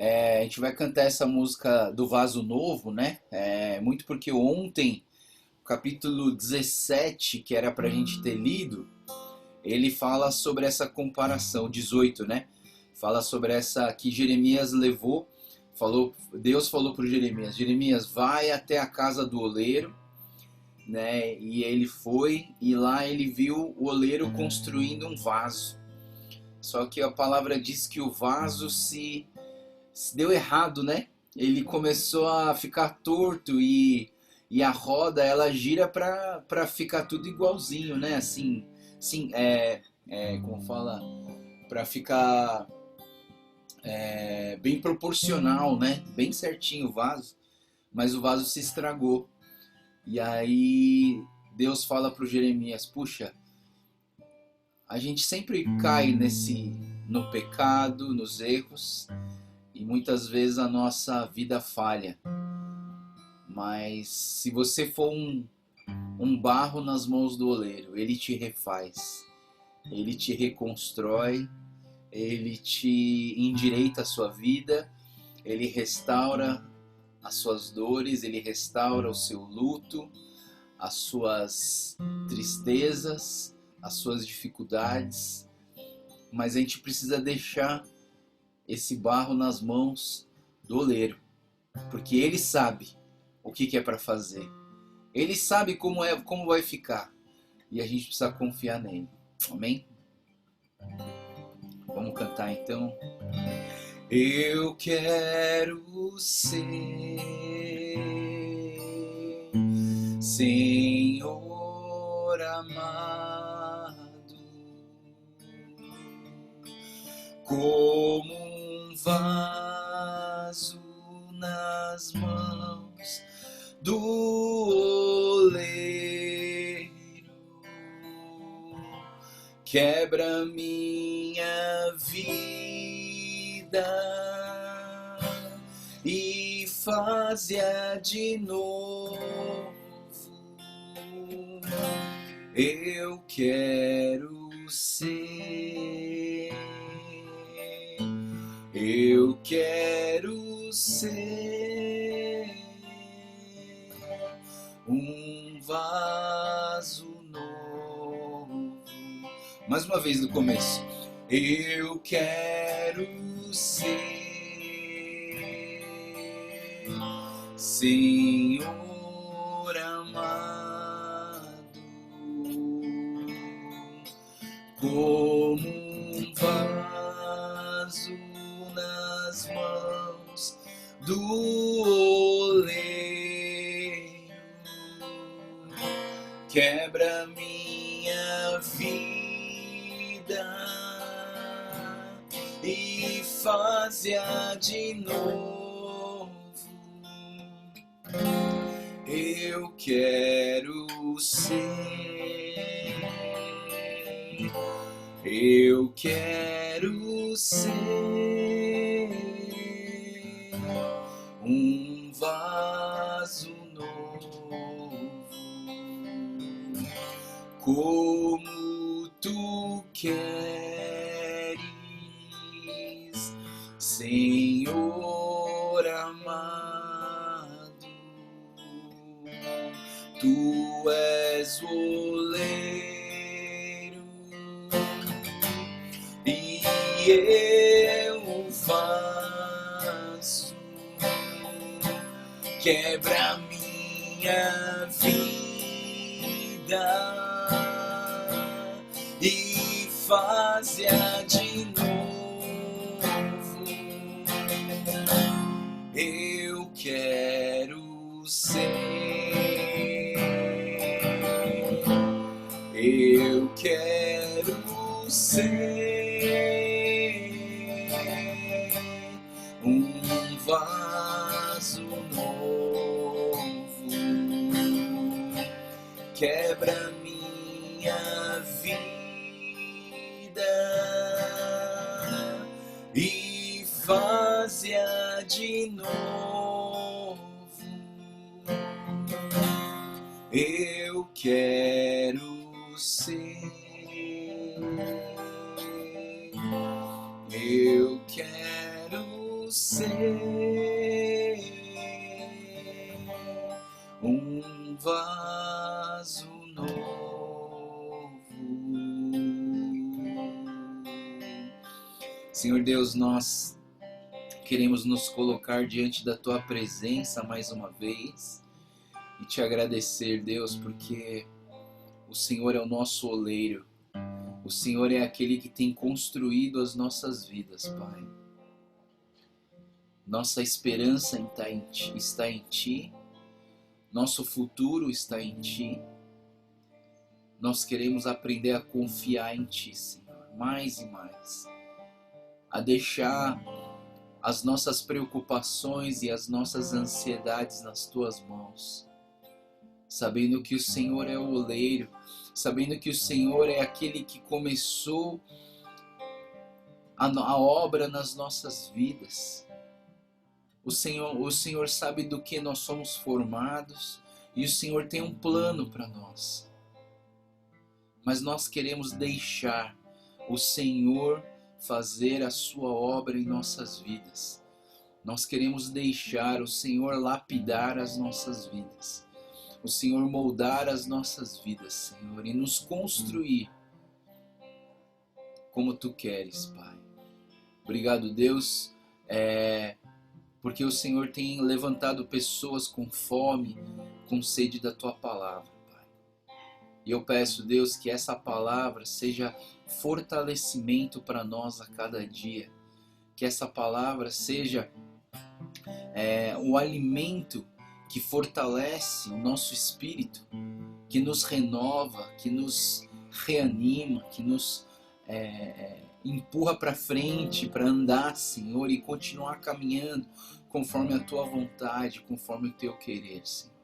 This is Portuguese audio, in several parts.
A gente vai cantar essa música do Vaso Novo, né? Muito porque ontem, o capítulo 17, que era pra gente ter lido, ele fala sobre essa comparação, 18, né? Fala sobre essa que Jeremias levou, Deus falou para Jeremias, Jeremias, vai até a casa do oleiro, né? E ele foi e lá ele viu o oleiro construindo um vaso. Só que a palavra diz que o vaso se deu errado, né? Ele começou a ficar torto e a roda ela gira para ficar tudo igualzinho, né? Assim, sim, como fala, para ficar bem proporcional, né? Bem certinho o vaso, mas o vaso se estragou. E aí Deus fala para o Jeremias, puxa, a gente sempre cai no pecado, nos erros, e muitas vezes a nossa vida falha. Mas se você for um barro nas mãos do oleiro, ele te refaz, ele te reconstrói, ele te endireita a sua vida, ele restaura as suas dores, ele restaura o seu luto, as suas tristezas, as suas dificuldades. Mas a gente precisa deixar esse barro nas mãos do oleiro, porque ele sabe o que é para fazer. Ele sabe como vai ficar, e a gente precisa confiar nele. Amém? Vamos cantar então. Eu quero ser, Senhor amado, como um vaso nas mãos do oleiro. Quebra minha vida e faz-a de novo. Eu quero ser, eu quero ser um vaso novo. Mais uma vez do começo. Eu quero ser, Senhor amado, como um vaso nas mãos do oleiro. Quebra minha vida e faz-a de novo. Eu quero ser, eu quero ser um vaso novo, como tu queres, Senhor amado. Tu és o oleiro e eu faço. Quebra minha vida e faz-a de novo. Eu quero ser, eu quero ser um vaso novo. Quebra minha vida e faz-a de novo. Eu quero ser, eu quero ser vaso novo. Senhor Deus, nós queremos nos colocar diante da Tua presença mais uma vez e Te agradecer, Deus, porque o Senhor é o nosso oleiro. O Senhor é aquele que tem construído as nossas vidas, Pai. Nossa esperança está em Ti. Nosso futuro está em Ti. Nós queremos aprender a confiar em Ti, Senhor, mais e mais. A deixar as nossas preocupações e as nossas ansiedades nas Tuas mãos. Sabendo que o Senhor é o oleiro, sabendo que o Senhor é aquele que começou a obra nas nossas vidas. O Senhor sabe do que nós somos formados e o Senhor tem um plano para nós. Mas nós queremos deixar o Senhor fazer a sua obra em nossas vidas. Nós queremos deixar o Senhor lapidar as nossas vidas. O Senhor moldar as nossas vidas, Senhor, e nos construir como Tu queres, Pai. Obrigado, Deus, porque o Senhor tem levantado pessoas com fome, com sede da Tua palavra, Pai. E eu peço, Deus, que essa palavra seja fortalecimento para nós a cada dia. Que essa palavra seja o alimento que fortalece o nosso espírito, que nos renova, que nos reanima, que nos empurra para frente, para andar, Senhor, e continuar caminhando conforme a Tua vontade, conforme o Teu querer, Senhor.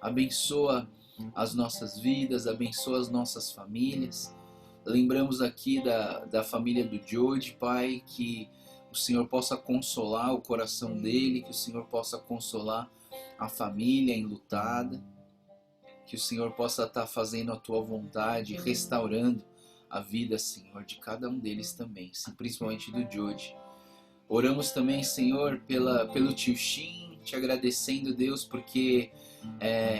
Abençoa as nossas vidas, abençoa as nossas famílias. Lembramos aqui da família do George, Pai, que o Senhor possa consolar o coração dele, que o Senhor possa consolar a família enlutada, que o Senhor possa estar fazendo a Tua vontade, restaurando a vida, Senhor, de cada um deles também, principalmente do George. Oramos também, Senhor, pelo tio Shin, te agradecendo, Deus, porque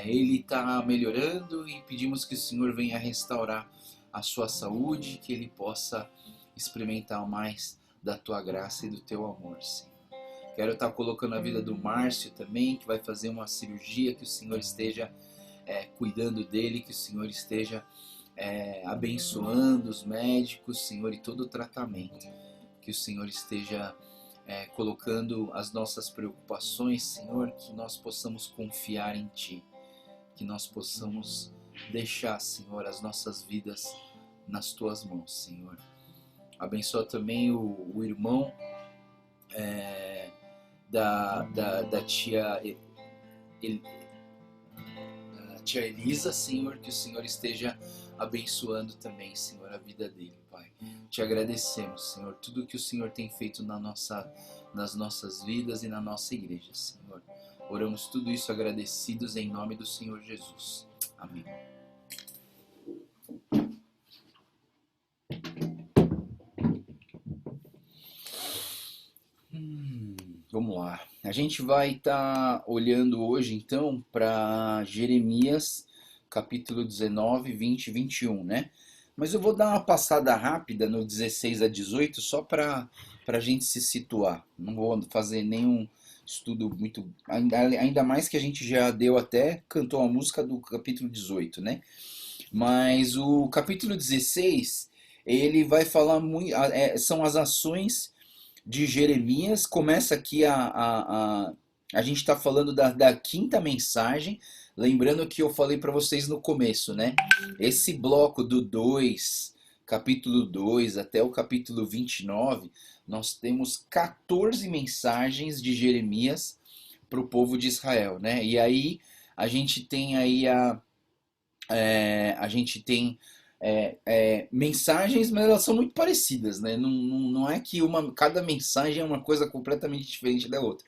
ele está melhorando e pedimos que o Senhor venha restaurar a sua saúde, que ele possa experimentar mais da Tua graça e do Teu amor, Senhor. Quero estar colocando a vida do Márcio também, que vai fazer uma cirurgia, que o Senhor esteja cuidando dele, que o Senhor esteja abençoando os médicos, Senhor, e todo o tratamento. Que o Senhor esteja colocando as nossas preocupações, Senhor, que nós possamos confiar em Ti, que nós possamos deixar, Senhor, as nossas vidas nas Tuas mãos, Senhor. Abençoa também o irmão da tia Elisa, Senhor, que o Senhor esteja abençoando também, Senhor, a vida dele, Pai. Te agradecemos, Senhor, tudo que o Senhor tem feito nas nossas vidas e na nossa igreja, Senhor. Oramos tudo isso agradecidos em nome do Senhor Jesus. Amém. Vamos lá. A gente vai estar olhando hoje, então, para Jeremias, capítulo 19, 20 e 21, né? Mas eu vou dar uma passada rápida no 16 a 18, só para a gente se situar. Não vou fazer nenhum estudo muito... Ainda mais que a gente já cantou a música do capítulo 18, né? Mas o capítulo 16, ele vai falar muito... são as ações de Jeremias. Começa aqui a gente está falando da quinta mensagem, lembrando que eu falei para vocês no começo, né? Esse bloco do 2, capítulo 2 até o capítulo 29, nós temos 14 mensagens de Jeremias para o povo de Israel, né? E aí a gente tem aí mensagens, mas elas são muito parecidas, né? Não é que cada mensagem é uma coisa completamente diferente da outra,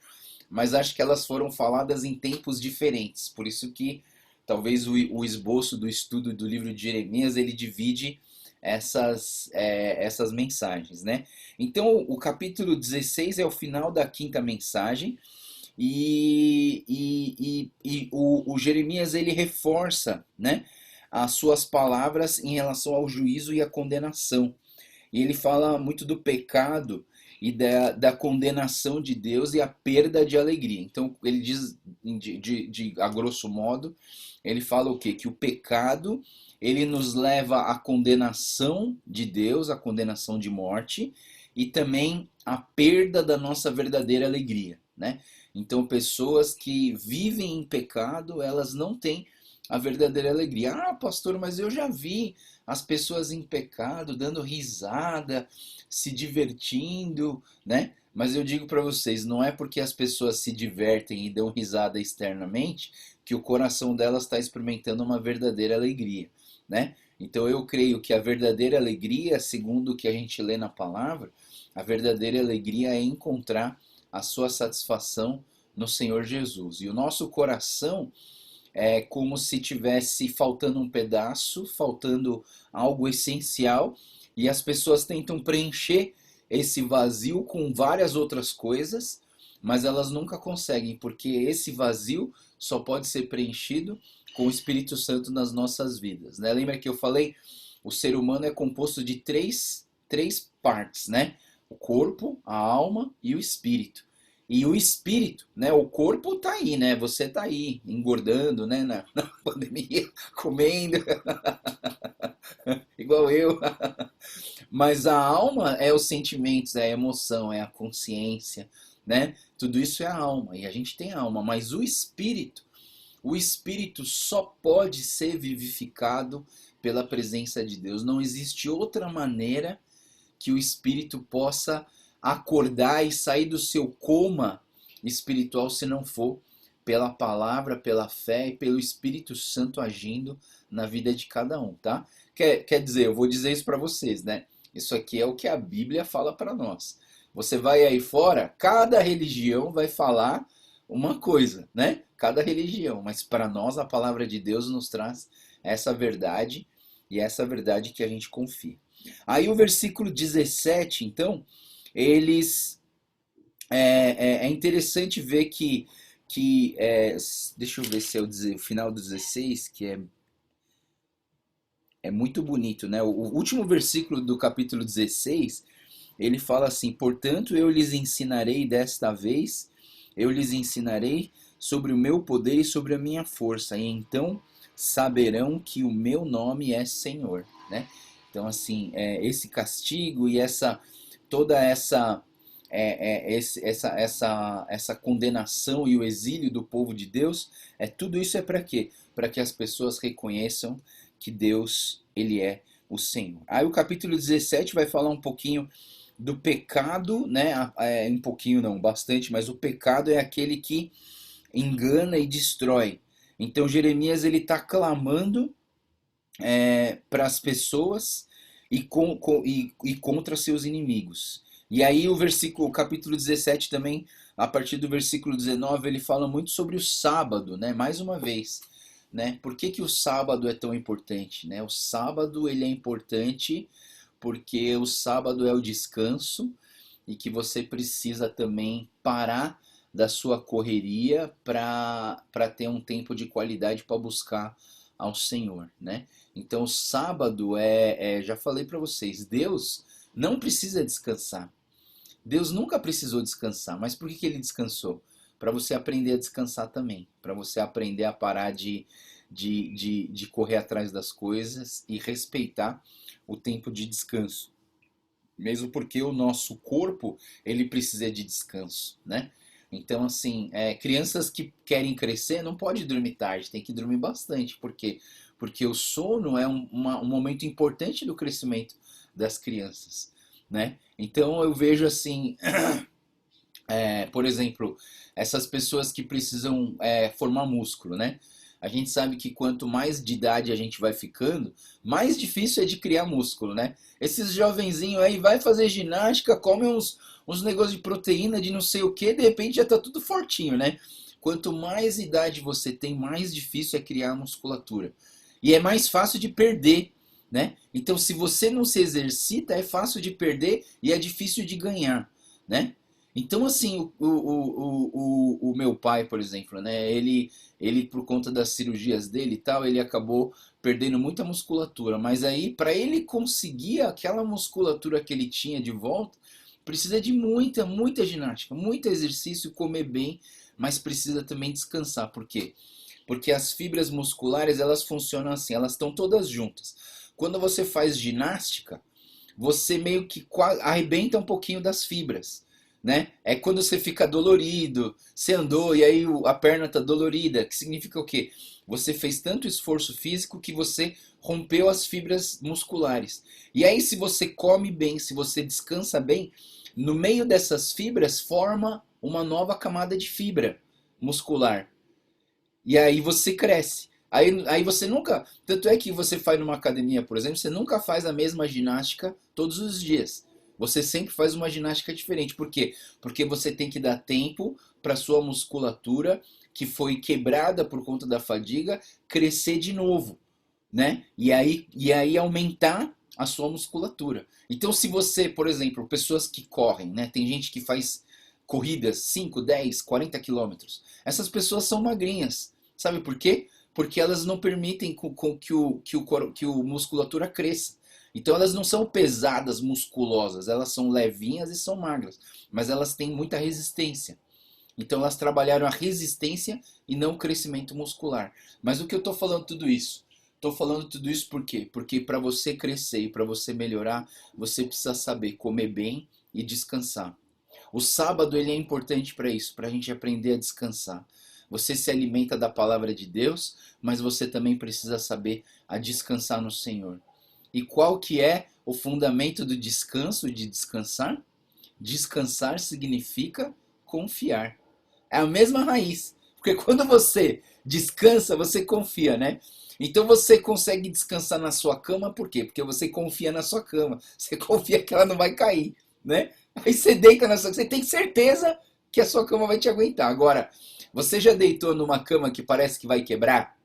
mas acho que elas foram faladas em tempos diferentes, por isso que talvez o esboço do estudo do livro de Jeremias, ele divide essas mensagens, né? Então o capítulo 16 é o final da quinta mensagem, E o Jeremias ele reforça, né, as suas palavras em relação ao juízo e à condenação. E ele fala muito do pecado e da condenação de Deus e a perda de alegria. Então ele diz, a grosso modo, ele fala o quê? Que o pecado ele nos leva à condenação de Deus, à condenação de morte, e também à perda da nossa verdadeira alegria, né? Então pessoas que vivem em pecado, elas não têm a verdadeira alegria. Ah, pastor, mas eu já vi as pessoas em pecado dando risada, se divertindo, né? Mas eu digo para vocês, não é porque as pessoas se divertem e dão risada externamente que o coração delas está experimentando uma verdadeira alegria, né? Então eu creio que a verdadeira alegria, segundo o que a gente lê na palavra, a verdadeira alegria é encontrar a sua satisfação no Senhor Jesus. E o nosso coração é como se tivesse faltando um pedaço, faltando algo essencial, e as pessoas tentam preencher esse vazio com várias outras coisas, mas elas nunca conseguem, porque esse vazio só pode ser preenchido com o Espírito Santo nas nossas vidas, né? Lembra que eu falei? O ser humano é composto de três partes, né? O corpo, a alma e o espírito. E o espírito, né? O corpo tá aí, né? Você tá aí, engordando, né? Na pandemia, comendo, igual eu. Mas a alma é os sentimentos, é a emoção, é a consciência, né? Tudo isso é a alma. E a gente tem alma. Mas o espírito só pode ser vivificado pela presença de Deus. Não existe outra maneira que o espírito possa acordar e sair do seu coma espiritual se não for pela palavra, pela fé e pelo Espírito Santo agindo na vida de cada um, tá? Quer dizer, eu vou dizer isso para vocês, né? Isso aqui é o que a Bíblia fala para nós. Você vai aí fora, cada religião vai falar uma coisa, né? Cada religião, mas para nós a palavra de Deus nos traz essa verdade e essa verdade que a gente confia. Aí o versículo 17, então, eles é interessante ver que deixa eu ver se é o final do 16, que é muito bonito, né? O último versículo do capítulo 16, ele fala assim: portanto, eu lhes ensinarei desta vez, eu lhes ensinarei sobre o meu poder e sobre a minha força, e então saberão que o meu nome é Senhor, né? Então, assim, esse castigo e toda essa condenação e o exílio do povo de Deus, tudo isso é para quê? Para que as pessoas reconheçam que Deus, ele é o Senhor. Aí o capítulo 17 vai falar um pouquinho do pecado, né? Um pouquinho não, bastante, mas o pecado é aquele que engana e destrói. Então Jeremias ele está clamando para as pessoas e contra seus inimigos. E aí o capítulo 17 também, a partir do versículo 19, ele fala muito sobre o sábado, né? Mais uma vez, né? Por que o sábado é tão importante, né? O sábado ele é importante porque o sábado é o descanso e que você precisa também parar da sua correria para ter um tempo de qualidade para buscar ao Senhor, né? Então o sábado já falei para vocês, Deus não precisa descansar. Deus nunca precisou descansar, mas por que ele descansou? Para você aprender a descansar também, para você aprender a parar de correr atrás das coisas e respeitar o tempo de descanso. Mesmo porque o nosso corpo, ele precisa de descanso, né? Então, assim, crianças que querem crescer não pode dormir tarde, tem que dormir bastante. Por quê? Porque o sono é um momento importante do crescimento das crianças, né? Então, eu vejo assim, por exemplo, essas pessoas que precisam formar músculo, né? A gente sabe que quanto mais de idade a gente vai ficando, mais difícil é de criar músculo, né? Esses jovenzinhos aí vai fazer ginástica, come uns negócios de proteína, de não sei o que, de repente já tá tudo fortinho, né? Quanto mais idade você tem, mais difícil é criar musculatura. E é mais fácil de perder, né? Então, se você não se exercita, é fácil de perder e é difícil de ganhar, né? Então, assim, o meu pai, por exemplo, né? Ele, por conta das cirurgias dele e tal, ele acabou perdendo muita musculatura. Mas aí, para ele conseguir aquela musculatura que ele tinha de volta, precisa de muita, muita ginástica, muito exercício, comer bem, mas precisa também descansar. Por quê? Porque as fibras musculares, elas funcionam assim, elas estão todas juntas. Quando você faz ginástica, você meio que arrebenta um pouquinho das fibras, né? É quando você fica dolorido, você andou e aí a perna tá dolorida, que significa o quê? Você fez tanto esforço físico que você rompeu as fibras musculares. E aí se você come bem, se você descansa bem, no meio dessas fibras forma uma nova camada de fibra muscular. E aí você cresce. Aí você nunca. Tanto é que você faz numa academia, por exemplo, você nunca faz a mesma ginástica todos os dias. Você sempre faz uma ginástica diferente. Por quê? Porque você tem que dar tempo para sua musculatura, que foi quebrada por conta da fadiga, crescer de novo, né? E aí aumentar a sua musculatura. Então, se você, por exemplo, pessoas que correm, né? Tem gente que faz corridas 5, 10, 40 quilômetros. Essas pessoas são magrinhas. Sabe por quê? Porque elas não permitem que o musculatura cresça. Então elas não são pesadas, musculosas, elas são levinhas e são magras, mas elas têm muita resistência. Então elas trabalharam a resistência e não o crescimento muscular. Mas o que eu estou falando tudo isso? Estou falando tudo isso por quê? Porque para você crescer e para você melhorar, você precisa saber comer bem e descansar. O sábado ele é importante para isso, para a gente aprender a descansar. Você se alimenta da palavra de Deus, mas você também precisa saber a descansar no Senhor. E qual que é o fundamento do descanso, de descansar? Descansar significa confiar. É a mesma raiz. Porque quando você descansa, você confia, né? Então você consegue descansar na sua cama, por quê? Porque você confia na sua cama. Você confia que ela não vai cair, né? Aí você deita na sua cama, você tem certeza que a sua cama vai te aguentar. Agora, você já deitou numa cama que parece que vai quebrar?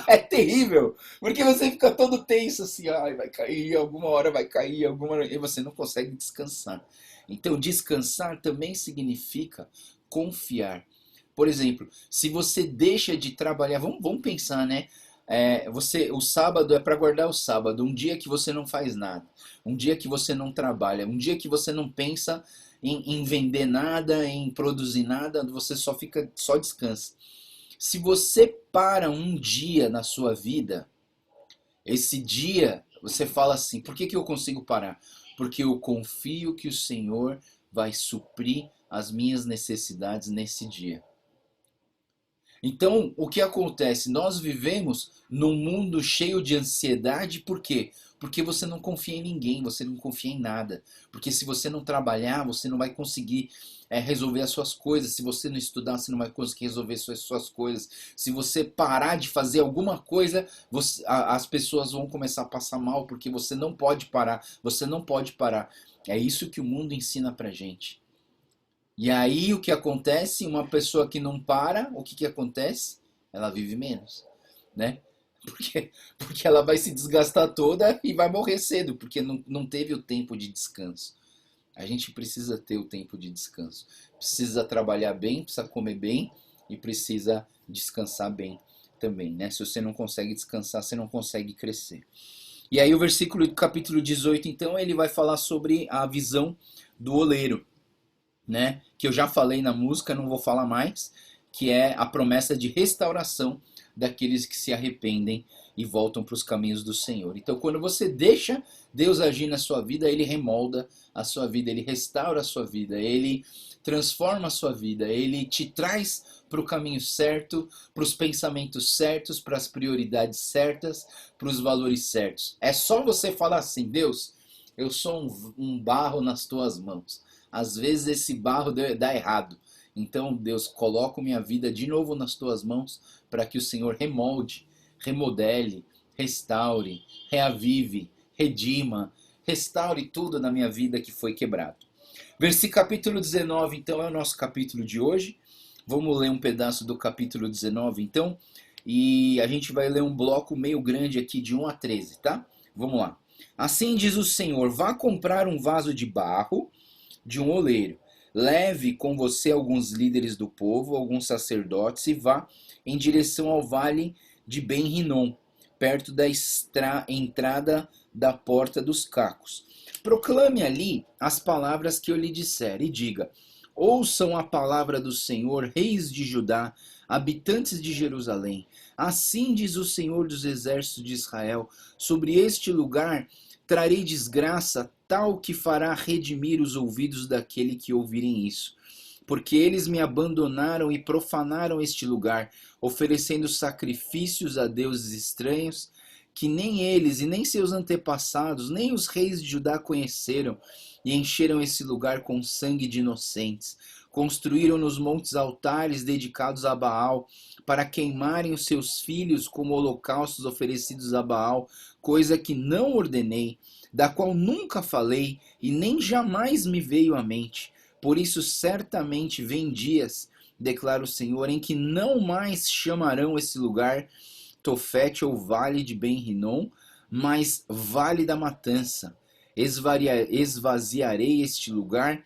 É terrível, porque você fica todo tenso assim, ai, vai cair, alguma hora vai cair, alguma hora... e você não consegue descansar. Então, descansar também significa confiar. Por exemplo, se você deixa de trabalhar, vamos pensar, né? O sábado é para guardar o sábado, um dia que você não faz nada, um dia que você não trabalha, um dia que você não pensa em vender nada, em produzir nada, você só descansa. Se você para um dia na sua vida, esse dia você fala assim: por que eu consigo parar? Porque eu confio que o Senhor vai suprir as minhas necessidades nesse dia. Então, o que acontece? Nós vivemos num mundo cheio de ansiedade, por quê? Porque você não confia em ninguém, você não confia em nada. Porque se você não trabalhar, você não vai conseguir resolver as suas coisas. Se você não estudar, você não vai conseguir resolver suas coisas. Se você parar de fazer alguma coisa, as pessoas vão começar a passar mal, porque você não pode parar. Você não pode parar. É isso que o mundo ensina pra gente. E aí o que acontece? Uma pessoa que não para, o que, que acontece? Ela vive menos, né? Porque ela vai se desgastar toda e vai morrer cedo, porque não teve o tempo de descanso. A gente precisa ter o tempo de descanso. Precisa trabalhar bem, precisa comer bem e precisa descansar bem também, né? Se você não consegue descansar, você não consegue crescer. E aí o versículo do capítulo 18, então, ele vai falar sobre a visão do oleiro, né? Que eu já falei na música, não vou falar mais, que é a promessa de restauração daqueles que se arrependem e voltam para os caminhos do Senhor. Então, quando você deixa Deus agir na sua vida, Ele remolda a sua vida, Ele restaura a sua vida, Ele transforma a sua vida, Ele te traz para o caminho certo, para os pensamentos certos, para as prioridades certas, para os valores certos. É só você falar assim: Deus, eu sou um barro nas tuas mãos. Às vezes esse barro dá errado. Então, Deus, coloco minha vida de novo nas tuas mãos para que o Senhor remolde, remodele, restaure, reavive, redima, restaure tudo na minha vida que foi quebrado. Versículo capítulo 19, então, é o nosso capítulo de hoje. Vamos ler um pedaço do capítulo 19, então, e a gente vai ler um bloco meio grande aqui de 1 a 13, tá? Vamos lá. Assim diz o Senhor: vá comprar um vaso de barro de um oleiro. Leve com você alguns líderes do povo, alguns sacerdotes, e vá em direção ao vale de Ben-Rinom, perto da entrada da porta dos cacos. Proclame ali as palavras que eu lhe disser, e diga: ouçam a palavra do Senhor, reis de Judá, habitantes de Jerusalém. Assim diz o Senhor dos exércitos de Israel: sobre este lugar trarei desgraça, tal que fará redimir os ouvidos daquele que ouvirem isso. Porque eles me abandonaram e profanaram este lugar, oferecendo sacrifícios a deuses estranhos, que nem eles e nem seus antepassados, nem os reis de Judá conheceram, e encheram esse lugar com sangue de inocentes. Construíram nos montes altares dedicados a Baal, para queimarem os seus filhos como holocaustos oferecidos a Baal, coisa que não ordenei, da qual nunca falei e nem jamais me veio à mente. Por isso certamente vem dias, declara o Senhor, em que não mais chamarão esse lugar Tofete ou Vale de Ben-Rinom, mas Vale da Matança. Esvaziarei este lugar,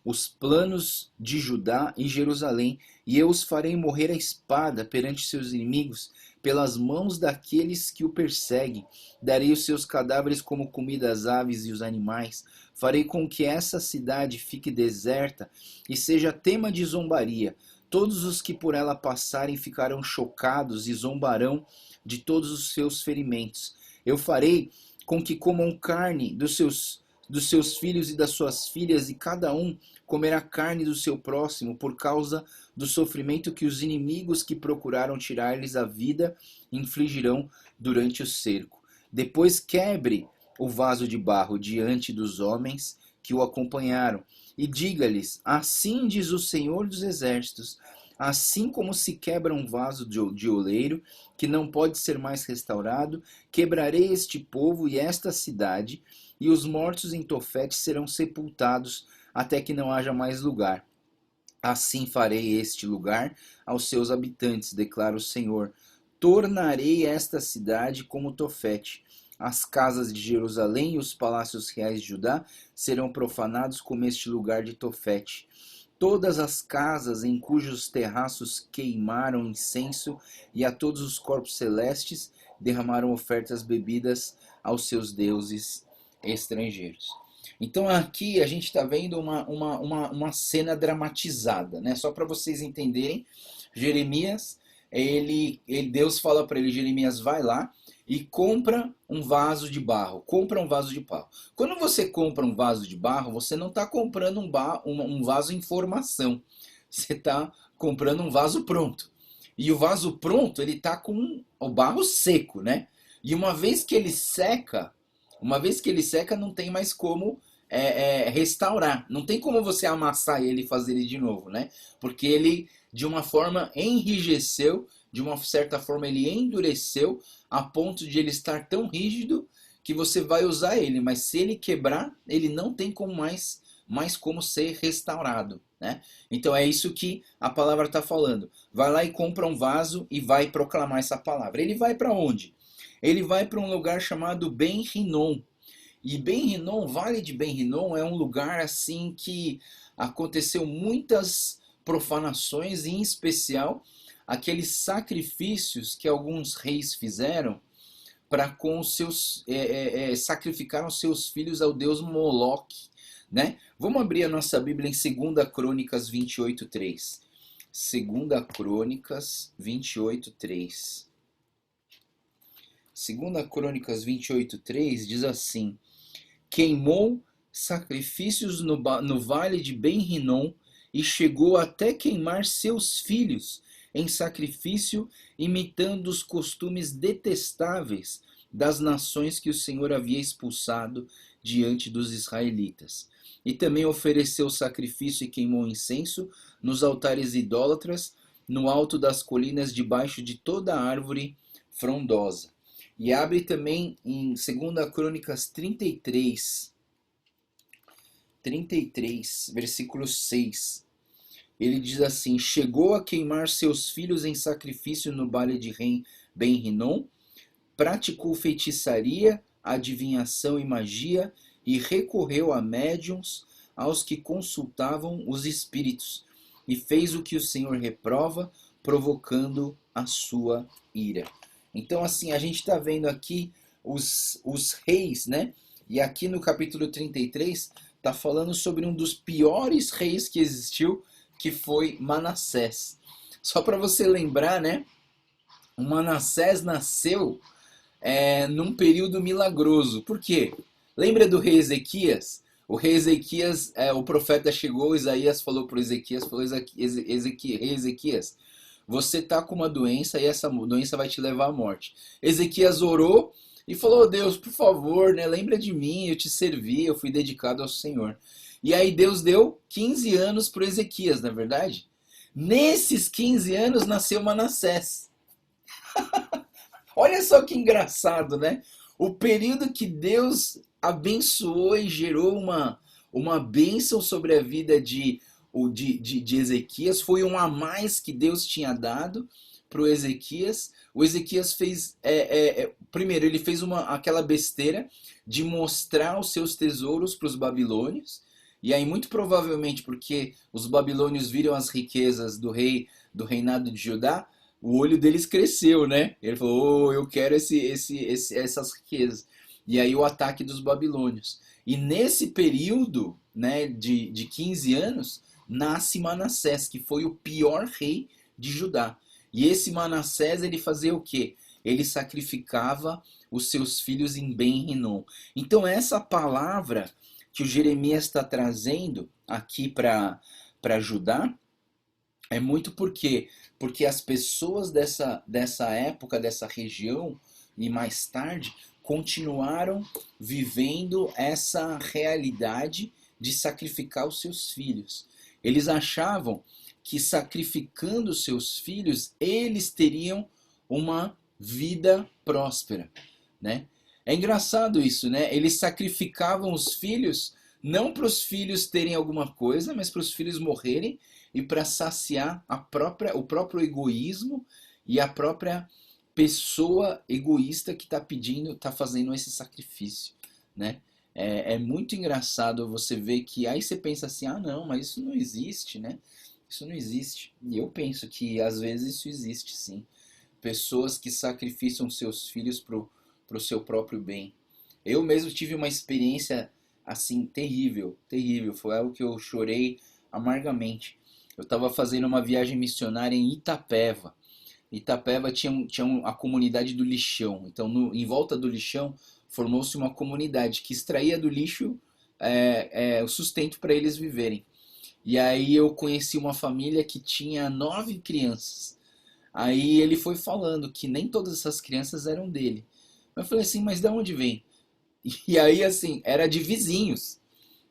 os planos de Judá e Jerusalém, e eu os farei morrer à espada perante seus inimigos, pelas mãos daqueles que o perseguem. Darei os seus cadáveres como comida às aves e os animais. Farei com que essa cidade fique deserta e seja tema de zombaria. Todos os que por ela passarem ficarão chocados e zombarão de todos os seus ferimentos. Eu farei com que comam carne dos seus filhos e das suas filhas, e cada um comerá carne do seu próximo, por causa do sofrimento que os inimigos que procuraram tirar-lhes a vida infligirão durante o cerco. Depois quebre o vaso de barro diante dos homens que o acompanharam, e diga-lhes: assim diz o Senhor dos Exércitos, assim como se quebra um vaso de oleiro, que não pode ser mais restaurado, quebrarei este povo e esta cidade, e os mortos em Tofete serão sepultados, até que não haja mais lugar. Assim farei este lugar aos seus habitantes, declara o Senhor. Tornarei esta cidade como Tofete. As casas de Jerusalém e os palácios reais de Judá serão profanados como este lugar de Tofete. Todas as casas em cujos terraços queimaram incenso, e a todos os corpos celestes derramaram ofertas bebidas aos seus deuses estrangeiros. Então aqui a gente está vendo uma cena dramatizada, né? Só para vocês entenderem, Jeremias, Deus fala para ele: Jeremias, vai lá e compra um vaso de barro. Compra um vaso de barro. Quando você compra um vaso de barro, você não está comprando um vaso em formação. Você está comprando um vaso pronto. E o vaso pronto, ele está com o barro seco, né? E uma vez que ele seca, não tem mais como restaurar. Não tem como você amassar ele e fazer ele de novo, né? Porque ele, de uma forma, enrijeceu, de uma certa forma ele endureceu, a ponto de ele estar tão rígido que você vai usar ele, mas se ele quebrar, ele não tem como mais como ser restaurado, né? Então é isso que a palavra está falando. Vai lá e compra um vaso e vai proclamar essa palavra. Ele vai para onde? Ele vai para um lugar chamado Ben-Rinom. E Ben-Rinom, Vale de Ben-Rinom, é um lugar assim que aconteceu muitas profanações, em especial aqueles sacrifícios que alguns reis fizeram para com os seus sacrificaram seus filhos ao deus Moloque, né? Vamos abrir a nossa Bíblia em 2 Crônicas 28:3. 2 Crônicas 28:3. 2 Crônicas 28:3 diz assim: queimou sacrifícios no vale de Ben-Rinom e chegou até queimar seus filhos em sacrifício, imitando os costumes detestáveis das nações que o Senhor havia expulsado diante dos israelitas. E também ofereceu sacrifício e queimou incenso nos altares idólatras, no alto das colinas, debaixo de toda árvore frondosa. E abre também em 2 Crônicas 33, versículo 6. Ele diz assim: chegou a queimar seus filhos em sacrifício no vale de Ben-Rinom, praticou feitiçaria, adivinhação e magia, e recorreu a médiuns, aos que consultavam os espíritos, e fez o que o Senhor reprova, provocando a sua ira. Então, assim, a gente está vendo aqui os reis, né? E aqui no capítulo 33 está falando sobre um dos piores reis que existiu, que foi Manassés. Só para você lembrar, né? O Manassés nasceu num período milagroso. Por quê? Lembra do rei Ezequias? O rei Ezequias, o profeta chegou, Isaías falou para Ezequias, falou, rei Ezequias, você está com uma doença e essa doença vai te levar à morte. Ezequias orou e falou, Deus, por favor, né, lembra de mim, eu te servi, eu fui dedicado ao Senhor. E aí Deus deu 15 anos para Ezequias, não é verdade? Nesses 15 anos nasceu Manassés. Olha só que engraçado, né? O período que Deus abençoou e gerou uma bênção sobre a vida de Ezequias foi um a mais que Deus tinha dado para o Ezequias. O Ezequias fez, primeiro, ele fez aquela besteira de mostrar os seus tesouros para os babilônios. E aí, muito provavelmente, porque os babilônios viram as riquezas do reinado de Judá, o olho deles cresceu, né? Ele falou, oh, eu quero essas riquezas. E aí o ataque dos babilônios. E nesse período, né, de 15 anos, nasce Manassés, que foi o pior rei de Judá. E esse Manassés, ele fazia o quê? Ele sacrificava os seus filhos em Ben-Rinom. Então essa palavra que o Jeremias está trazendo aqui para Judá, é muito porque as pessoas dessa época, dessa região e mais tarde continuaram vivendo essa realidade de sacrificar os seus filhos. Eles achavam que sacrificando seus filhos, eles teriam uma vida próspera, né? É engraçado isso, né? Eles sacrificavam os filhos não para os filhos terem alguma coisa, mas para os filhos morrerem e para saciar o próprio egoísmo e a própria pessoa egoísta que está pedindo, está fazendo esse sacrifício, né? É muito engraçado você ver que aí você pensa assim, ah não, mas isso não existe, né? Isso não existe. E eu penso que às vezes isso existe sim. Pessoas que sacrificam seus filhos pro seu próprio bem. Eu mesmo tive uma experiência assim terrível, terrível. Foi algo que eu chorei amargamente. Eu estava fazendo uma viagem missionária em Itapeva. Itapeva tinha a comunidade do lixão. Então, em volta do lixão, formou-se uma comunidade que extraía do lixo o sustento para eles viverem. E aí eu conheci uma família que tinha 9 crianças. Aí ele foi falando que nem todas essas crianças eram dele. Eu falei assim, mas de onde vem? E aí, assim, era de vizinhos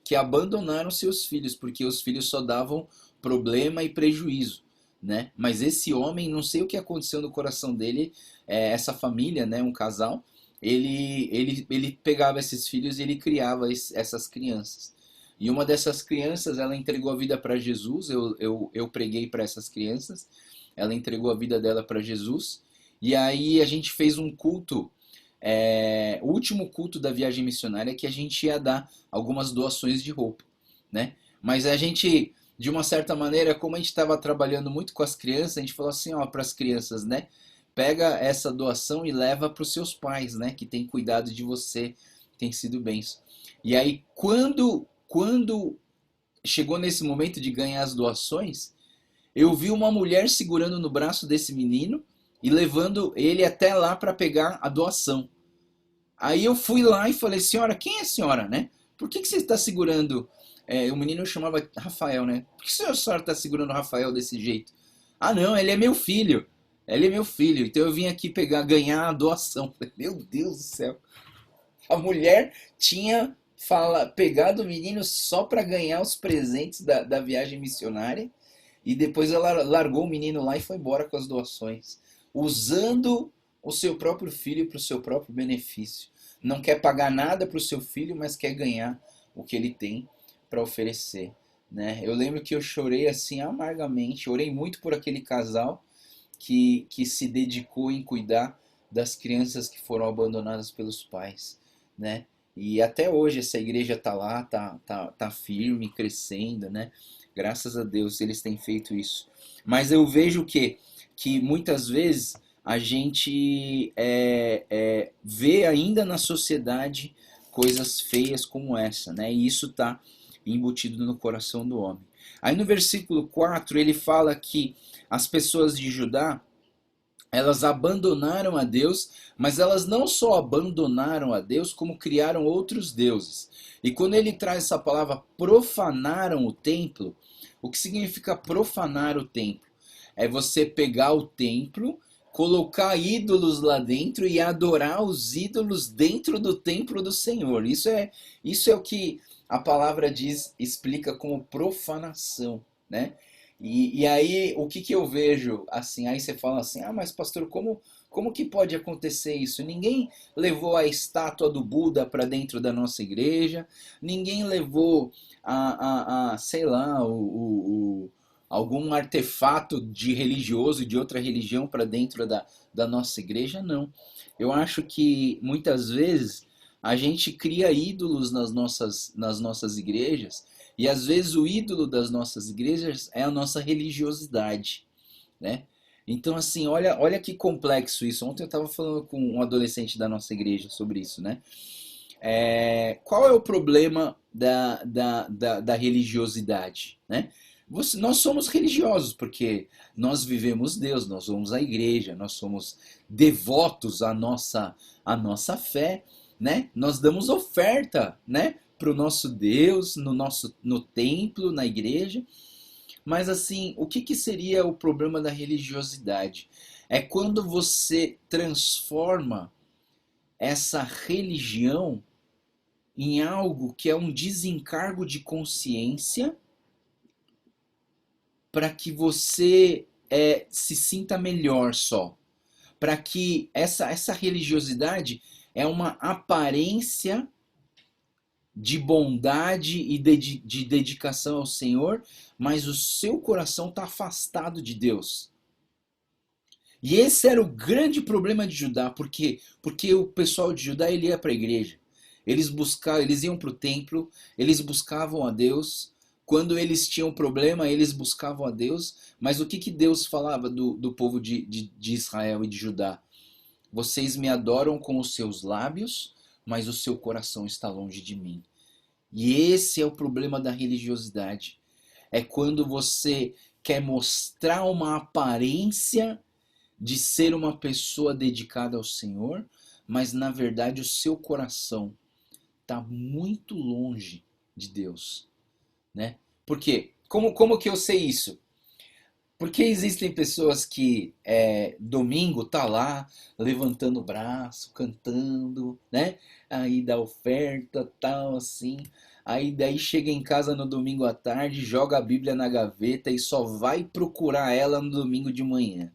que abandonaram seus filhos, porque os filhos só davam problema e prejuízo, né? Mas esse homem, não sei o que aconteceu no coração dele, essa família, né, um casal, ele pegava esses filhos e ele criava essas crianças. E uma dessas crianças, ela entregou a vida para Jesus, eu preguei para essas crianças, ela entregou a vida dela para Jesus, e aí a gente fez um culto, o último culto da viagem missionária, que a gente ia dar algumas doações de roupa, né? Mas a gente, de uma certa maneira, como a gente estava trabalhando muito com as crianças, a gente falou assim, ó, para as crianças, né? Pega essa doação e leva para os seus pais, né? Que tem cuidado de você, tem sido bênção. E aí, quando chegou nesse momento de ganhar as doações, eu vi uma mulher segurando no braço desse menino e levando ele até lá para pegar a doação. Aí eu fui lá e falei, senhora, quem é a senhora, né? Por que você está segurando... o menino chamava Rafael, né? Por que a senhora está segurando o Rafael desse jeito? Ah, não, ele é meu filho. Ele é meu filho. Então eu vim aqui ganhar a doação. Meu Deus do céu. A mulher tinha pegado o menino só para ganhar os presentes da viagem missionária. E depois ela largou o menino lá e foi embora com as doações. Usando o seu próprio filho para o seu próprio benefício. Não quer pagar nada para o seu filho, mas quer ganhar o que ele tem para oferecer, né? Eu lembro que eu chorei assim amargamente, orei muito por aquele casal que se dedicou em cuidar das crianças que foram abandonadas pelos pais, né? E até hoje essa igreja tá lá, tá firme, crescendo, né? Graças a Deus eles têm feito isso. Mas eu vejo que muitas vezes a gente vê ainda na sociedade coisas feias como essa, né? E isso está embutido no coração do homem. Aí no versículo 4 ele fala que as pessoas de Judá, elas abandonaram a Deus, mas elas não só abandonaram a Deus, como criaram outros deuses. E quando ele traz essa palavra profanaram o templo, o que significa profanar o templo? É você pegar o templo, colocar ídolos lá dentro e adorar os ídolos dentro do templo do Senhor. Isso é o que a palavra diz, explica como profanação, né? E aí, o que eu vejo, assim, aí você fala assim, ah, mas pastor, como que pode acontecer isso? Ninguém levou a estátua do Buda para dentro da nossa igreja, ninguém levou sei lá, algum artefato de religioso de outra religião para dentro da nossa igreja, não. Eu acho que muitas vezes a gente cria ídolos nas nossas igrejas, e às vezes o ídolo das nossas igrejas é a nossa religiosidade, né? Então, assim, olha que complexo isso. Ontem eu estava falando com um adolescente da nossa igreja sobre isso, né? Qual é o problema da religiosidade, né? Nós somos religiosos porque nós vivemos Deus, nós vamos à igreja, nós somos devotos à nossa fé, né? Nós damos oferta, né? Para o nosso Deus, no templo, na igreja. Mas assim, o que seria o problema da religiosidade? É quando você transforma essa religião em algo que é um desencargo de consciência para que você se sinta melhor só. Para que essa religiosidade é uma aparência de bondade e de dedicação ao Senhor, mas o seu coração está afastado de Deus. E esse era o grande problema de Judá, porque o pessoal de Judá ele ia para a igreja. Eles iam para o templo, eles buscavam a Deus. Quando eles tinham problema, eles buscavam a Deus. Mas o que Deus falava do povo de Israel e de Judá? Vocês me adoram com os seus lábios, mas o seu coração está longe de mim. E esse é o problema da religiosidade. É quando você quer mostrar uma aparência de ser uma pessoa dedicada ao Senhor, mas na verdade o seu coração está muito longe de Deus, né? Por quê? Como que eu sei isso? Porque existem pessoas que domingo tá lá levantando o braço, cantando, né? Aí dá oferta, tal assim. Aí daí chega em casa no domingo à tarde, joga a Bíblia na gaveta e só vai procurar ela no domingo de manhã.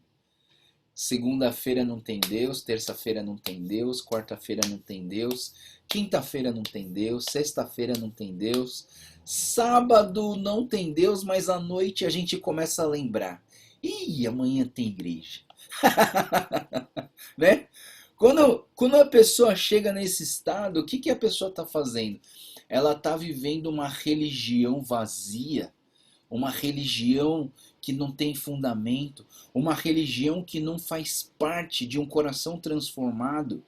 Segunda-feira não tem Deus, terça-feira não tem Deus, quarta-feira não tem Deus, quinta-feira não tem Deus, sexta-feira não tem Deus, sábado não tem Deus, mas à noite a gente começa a lembrar. Ih, amanhã tem igreja. Né? Quando a pessoa chega nesse estado, o que a pessoa está fazendo? Ela está vivendo uma religião vazia, uma religião que não tem fundamento, uma religião que não faz parte de um coração transformado,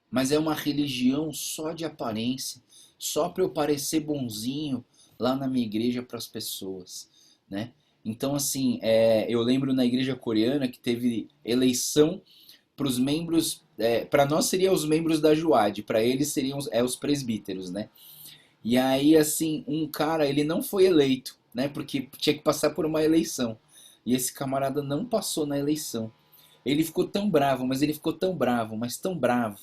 mas é uma religião só de aparência, só para eu parecer bonzinho lá na minha igreja para as pessoas, né? Então, assim, eu lembro na igreja coreana que teve eleição para os membros, para nós seriam os membros da JUAD, para eles seriam os presbíteros, né? E aí, assim, um cara, ele não foi eleito, né? Porque tinha que passar por uma eleição. E esse camarada não passou na eleição. Ele ficou tão bravo, mas ele ficou tão bravo, mas tão bravo,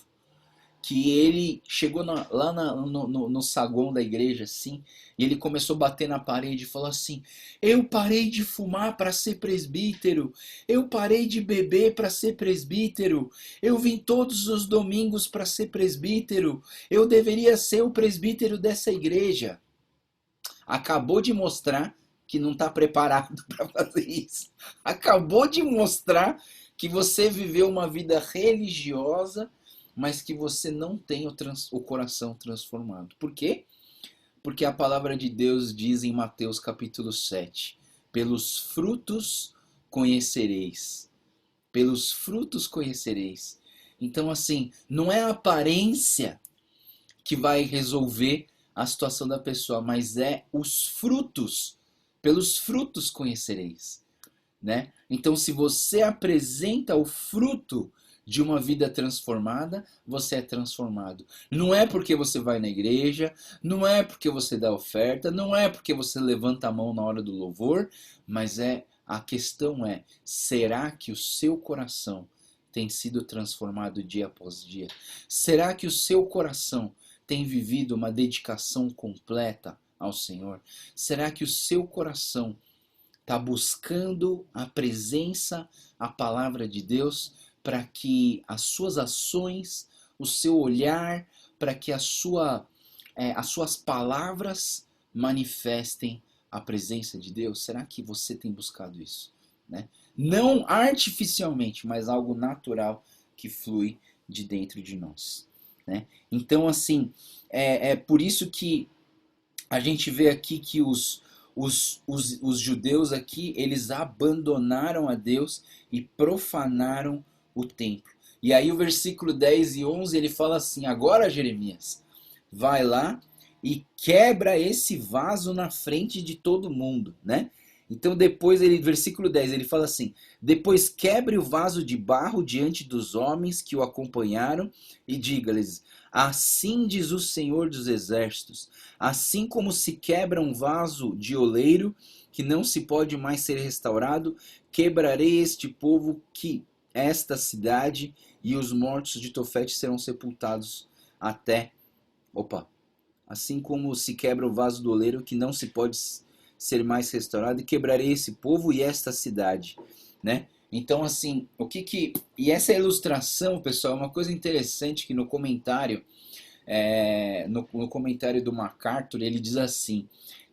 que ele chegou lá no saguão da igreja, assim, e ele começou a bater na parede e falou assim: eu parei de fumar para ser presbítero, eu parei de beber para ser presbítero, eu vim todos os domingos para ser presbítero, eu deveria ser o presbítero dessa igreja. Acabou de mostrar que não está preparado para fazer isso. Acabou de mostrar que você viveu uma vida religiosa, mas que você não tem o coração transformado. Por quê? Porque a palavra de Deus diz em Mateus capítulo 7, pelos frutos conhecereis. Pelos frutos conhecereis. Então, assim, não é a aparência que vai resolver a situação da pessoa, mas é os frutos. Pelos frutos conhecereis, né? Então, se você apresenta o fruto de uma vida transformada, você é transformado. Não é porque você vai na igreja, não é porque você dá oferta, não é porque você levanta a mão na hora do louvor, mas a questão é, será que o seu coração tem sido transformado dia após dia? Será que o seu coração tem vivido uma dedicação completa ao Senhor? Será que o seu coração está buscando a presença, a palavra de Deus, para que as suas ações, o seu olhar, para que as suas palavras manifestem a presença de Deus? Será que você tem buscado isso, né? Não artificialmente, mas algo natural que flui de dentro de nós, né? Então, assim, é por isso que a gente vê aqui que os judeus aqui, eles abandonaram a Deus e profanaram o templo. E aí o versículo 10 e 11, ele fala assim, agora Jeremias, vai lá e quebra esse vaso na frente de todo mundo, né? Então depois, versículo 10, ele fala assim, depois quebre o vaso de barro diante dos homens que o acompanharam e diga-lhes, assim diz o Senhor dos Exércitos, assim como se quebra um vaso de oleiro que não se pode mais ser restaurado, quebrarei este povo, que esta cidade, e os mortos de Tofete serão sepultados até... Assim como se quebra o vaso do oleiro que não se pode ser mais restaurado, e quebrarei esse povo e esta cidade, né? Então, assim, e essa ilustração, pessoal, é uma coisa interessante que no comentário, no comentário do MacArthur, ele diz assim,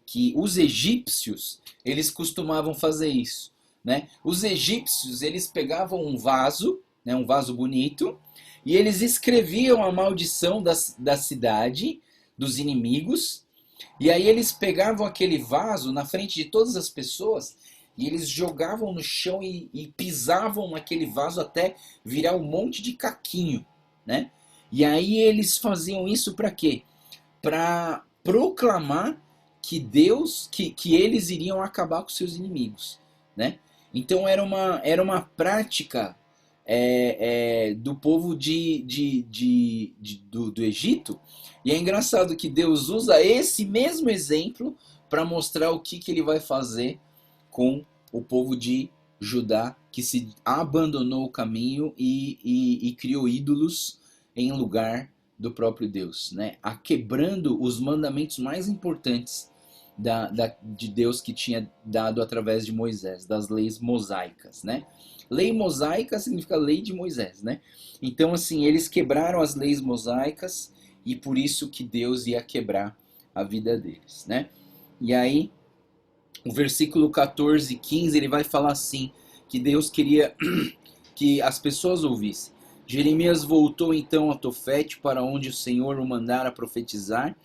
que os egípcios, eles costumavam fazer isso, né? Os egípcios, eles pegavam um vaso, né, um vaso bonito, e eles escreviam a maldição da cidade, dos inimigos, e aí eles pegavam aquele vaso na frente de todas as pessoas e eles jogavam no chão e pisavam naquele vaso até virar um monte de caquinho, né? E aí eles faziam isso para quê? Para proclamar que Deus, que eles iriam acabar com seus inimigos, né? Então era uma prática do povo do Egito. E é engraçado que Deus usa esse mesmo exemplo para mostrar o que ele vai fazer com o povo de Judá, que se abandonou o caminho e criou ídolos em lugar do próprio Deus, né? Quebrando os mandamentos mais importantes de Deus que tinha dado através de Moisés, das leis mosaicas, né? Lei mosaica significa lei de Moisés, né? Então, assim, eles quebraram as leis mosaicas e por isso que Deus ia quebrar a vida deles, né? E aí, o versículo 14 e 15, ele vai falar assim, que Deus queria que as pessoas ouvissem. Jeremias voltou então a Tofete, para onde o Senhor o mandara profetizar,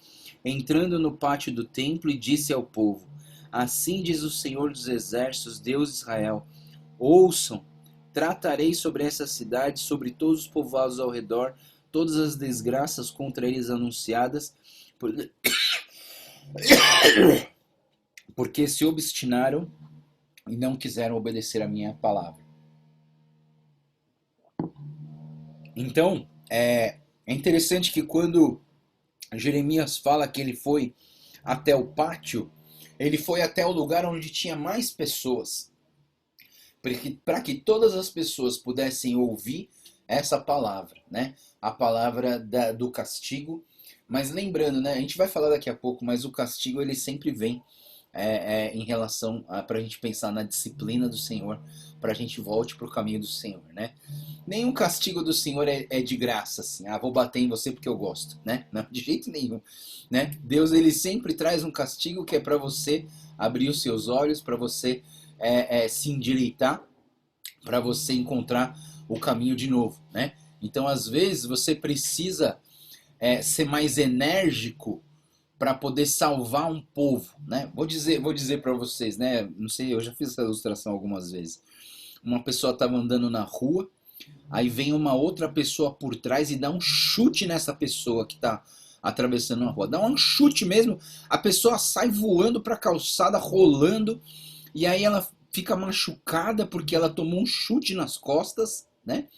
entrando no pátio do templo, e disse ao povo, assim diz o Senhor dos Exércitos, Deus de Israel, ouçam, tratarei sobre essa cidade, sobre todos os povoados ao redor, todas as desgraças contra eles anunciadas, porque se obstinaram e não quiseram obedecer a minha palavra. Então, é interessante que quando Jeremias fala que ele foi até o pátio, ele foi até o lugar onde tinha mais pessoas, para que todas as pessoas pudessem ouvir essa palavra, né? A palavra do castigo. Mas lembrando, né? A gente vai falar daqui a pouco, mas o castigo ele sempre vem em relação para a gente pensar na disciplina do Senhor, para a gente volte para o caminho do Senhor, né? Nenhum castigo do Senhor é de graça, assim, vou bater em você porque eu gosto, né? Não, de jeito nenhum, né? Deus ele sempre traz um castigo que é para você abrir os seus olhos, para você se endireitar, para você encontrar o caminho de novo, né? Então, às vezes, você precisa ser mais enérgico para poder salvar um povo, né? Vou dizer para vocês, né? Não sei, eu já fiz essa ilustração algumas vezes. Uma pessoa estava andando na rua, aí vem uma outra pessoa por trás e dá um chute nessa pessoa que está atravessando a rua. Dá um chute mesmo, a pessoa sai voando para a calçada, rolando, e aí ela fica machucada porque ela tomou um chute nas costas, né?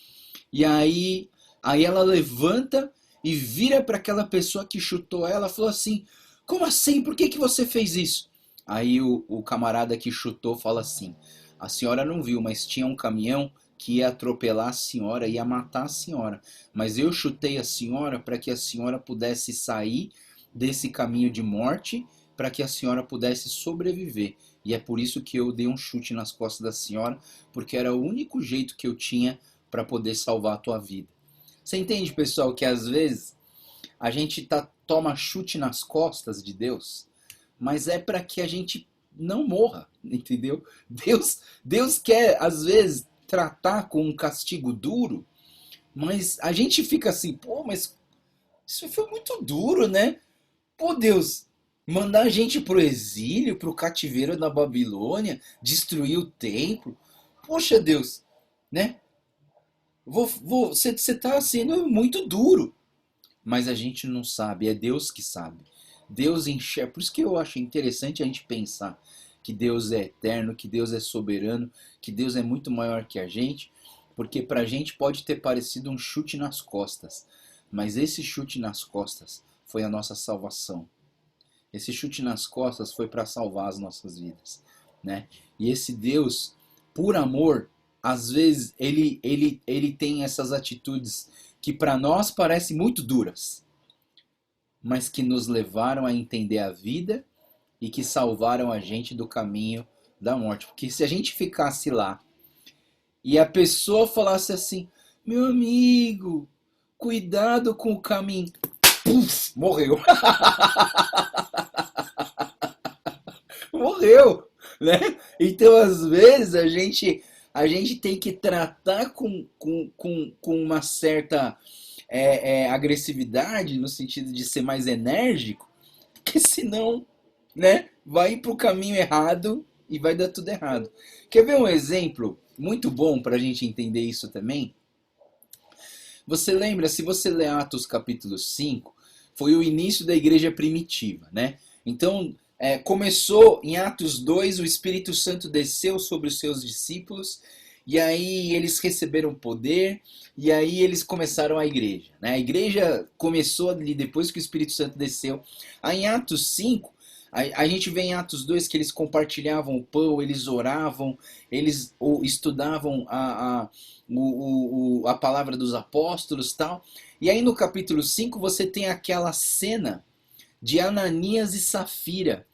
E aí ela levanta e vira para aquela pessoa que chutou ela, falou assim: "Como assim? Por que que você fez isso?" Aí o camarada que chutou fala assim: "A senhora não viu, mas tinha um caminhão que ia atropelar a senhora, ia matar a senhora. Mas eu chutei a senhora para que a senhora pudesse sair desse caminho de morte, para que a senhora pudesse sobreviver. E é por isso que eu dei um chute nas costas da senhora, porque era o único jeito que eu tinha para poder salvar a tua vida." Você entende, pessoal, que às vezes a gente toma chute nas costas de Deus, mas é para que a gente não morra, entendeu? Deus quer, às vezes, tratar com um castigo duro, mas a gente fica assim, pô, mas isso foi muito duro, né? Pô, Deus, mandar a gente pro exílio, pro cativeiro da Babilônia, destruir o templo. Poxa, Deus, né? Você está sendo muito duro. Mas a gente não sabe, é Deus que sabe. Deus enxerga. Por isso que eu acho interessante a gente pensar que Deus é eterno, que Deus é soberano, que Deus é muito maior que a gente, porque para a gente pode ter parecido um chute nas costas, mas esse chute nas costas foi a nossa salvação. Esse chute nas costas foi para salvar as nossas vidas, né? E esse Deus, por amor, às vezes ele tem essas atitudes que para nós parecem muito duras, mas que nos levaram a entender a vida e que salvaram a gente do caminho da morte. Porque se a gente ficasse lá e a pessoa falasse assim: "Meu amigo, cuidado com o caminho", puf, morreu. Morreu, né? Então, às vezes, a gente tem que tratar com uma certa agressividade, no sentido de ser mais enérgico, porque senão, né, vai para o caminho errado e vai dar tudo errado. Quer ver um exemplo muito bom para a gente entender isso também? Você lembra, se você ler Atos capítulo 5, foi o início da igreja primitiva, né? Então, começou em Atos 2, o Espírito Santo desceu sobre os seus discípulos, e aí eles receberam poder, e aí eles começaram a igreja, né? A igreja começou ali depois que o Espírito Santo desceu. Aí em Atos 5, a gente vê em Atos 2 que eles compartilhavam o pão, eles oravam, eles estudavam a palavra dos apóstolos e tal. E aí no capítulo 5 você tem aquela cena de Ananias e Safira,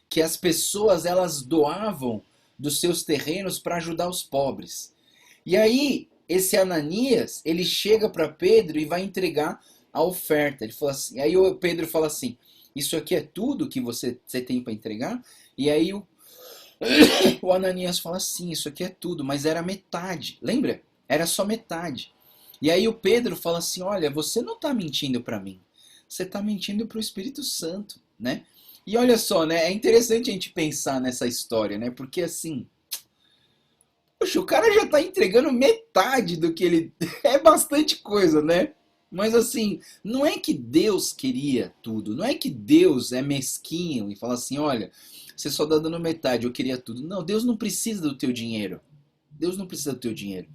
que as pessoas elas doavam dos seus terrenos para ajudar os pobres. E aí esse Ananias, ele chega para Pedro e vai entregar a oferta. Ele fala assim, aí o Pedro fala assim: "Isso aqui é tudo que você tem para entregar?" E aí o Ananias fala assim: "Isso aqui é tudo", mas era metade. Lembra? Era só metade. E aí o Pedro fala assim: "Olha, você não está mentindo para mim. Você está mentindo para o Espírito Santo, né?" E olha só, né? É interessante a gente pensar nessa história, né? Porque assim, poxa, o cara já está entregando metade do que ele. É bastante coisa, né? Mas assim, não é que Deus queria tudo, não é que Deus é mesquinho e fala assim: "Olha, você só está dando metade, eu queria tudo." Não, Deus não precisa do teu dinheiro. Deus não precisa do teu dinheiro.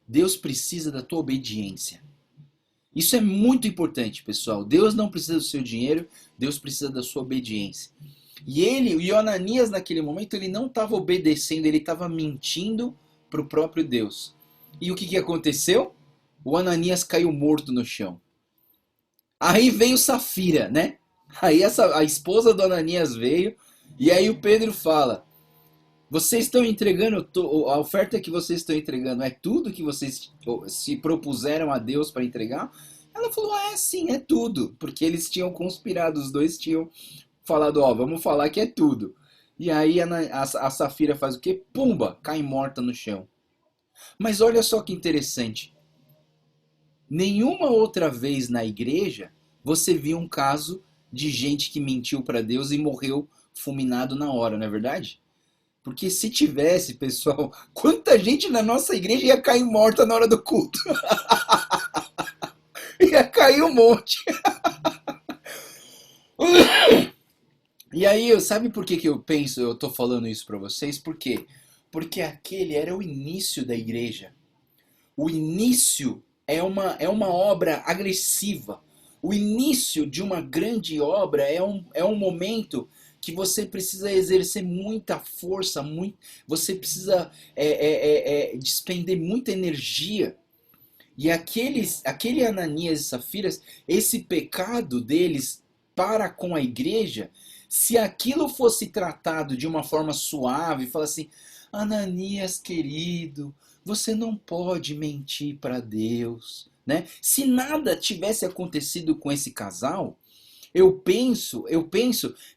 Deus precisa da tua obediência. Isso é muito importante, pessoal. Deus não precisa do seu dinheiro, Deus precisa da sua obediência. E o Ananias naquele momento, ele não estava obedecendo, ele estava mentindo para o próprio Deus. E o que aconteceu? O Ananias caiu morto no chão. Aí veio Safira, né? Aí a esposa do Ananias veio, e aí o Pedro fala: "Vocês estão entregando, a oferta que vocês estão entregando é tudo que vocês se propuseram a Deus para entregar?" Ela falou: "É sim, é tudo." Porque eles tinham conspirado, os dois tinham falado: "Ó, vamos falar que é tudo." E aí a Safira faz o quê? Pumba, cai morta no chão. Mas olha só que interessante. Nenhuma outra vez na igreja você viu um caso de gente que mentiu para Deus e morreu fulminado na hora, não é verdade? Porque se tivesse, pessoal, quanta gente na nossa igreja ia cair morta na hora do culto? Ia cair um monte. E aí, sabe por que eu penso, eu tô falando isso para vocês? Por quê? Porque aquele era o início da igreja. O início é uma obra agressiva. O início de uma grande obra é um momento que você precisa exercer muita força, você precisa despender muita energia. E aquele Ananias e Safiras, esse pecado deles para com a igreja, se aquilo fosse tratado de uma forma suave, fala assim, Ananias querido, você não pode mentir para Deus, né? Se nada tivesse acontecido com esse casal, eu penso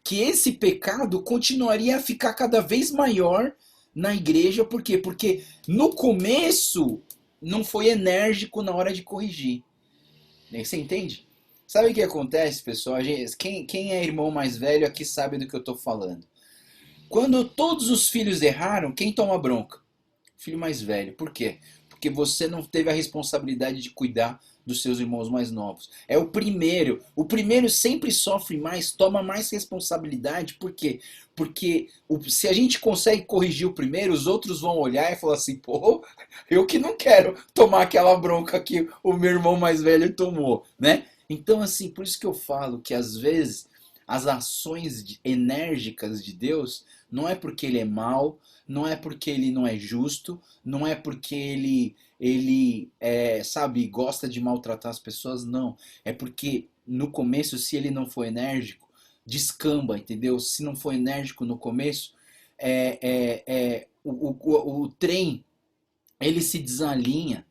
que esse pecado continuaria a ficar cada vez maior na igreja, por quê? Porque no começo não foi enérgico na hora de corrigir. Você entende? Sabe o que acontece, pessoal? Quem é irmão mais velho aqui sabe do que eu estou falando. Quando todos os filhos erraram, quem toma bronca? O filho mais velho. Por quê? Porque você não teve a responsabilidade de cuidar dos seus irmãos mais novos. É o primeiro. O primeiro sempre sofre mais, toma mais responsabilidade. Por quê? Porque se a gente consegue corrigir o primeiro, os outros vão olhar e falar assim, pô, eu que não quero tomar aquela bronca que o meu irmão mais velho tomou, né? Então, assim, por isso que eu falo que às vezes as ações enérgicas de Deus não é porque ele é mau, não é porque ele não é justo, não é porque sabe, gosta de maltratar as pessoas, não. É porque no começo, se ele não for enérgico, descamba, entendeu? Se não for enérgico no começo, o trem, ele se desalinha.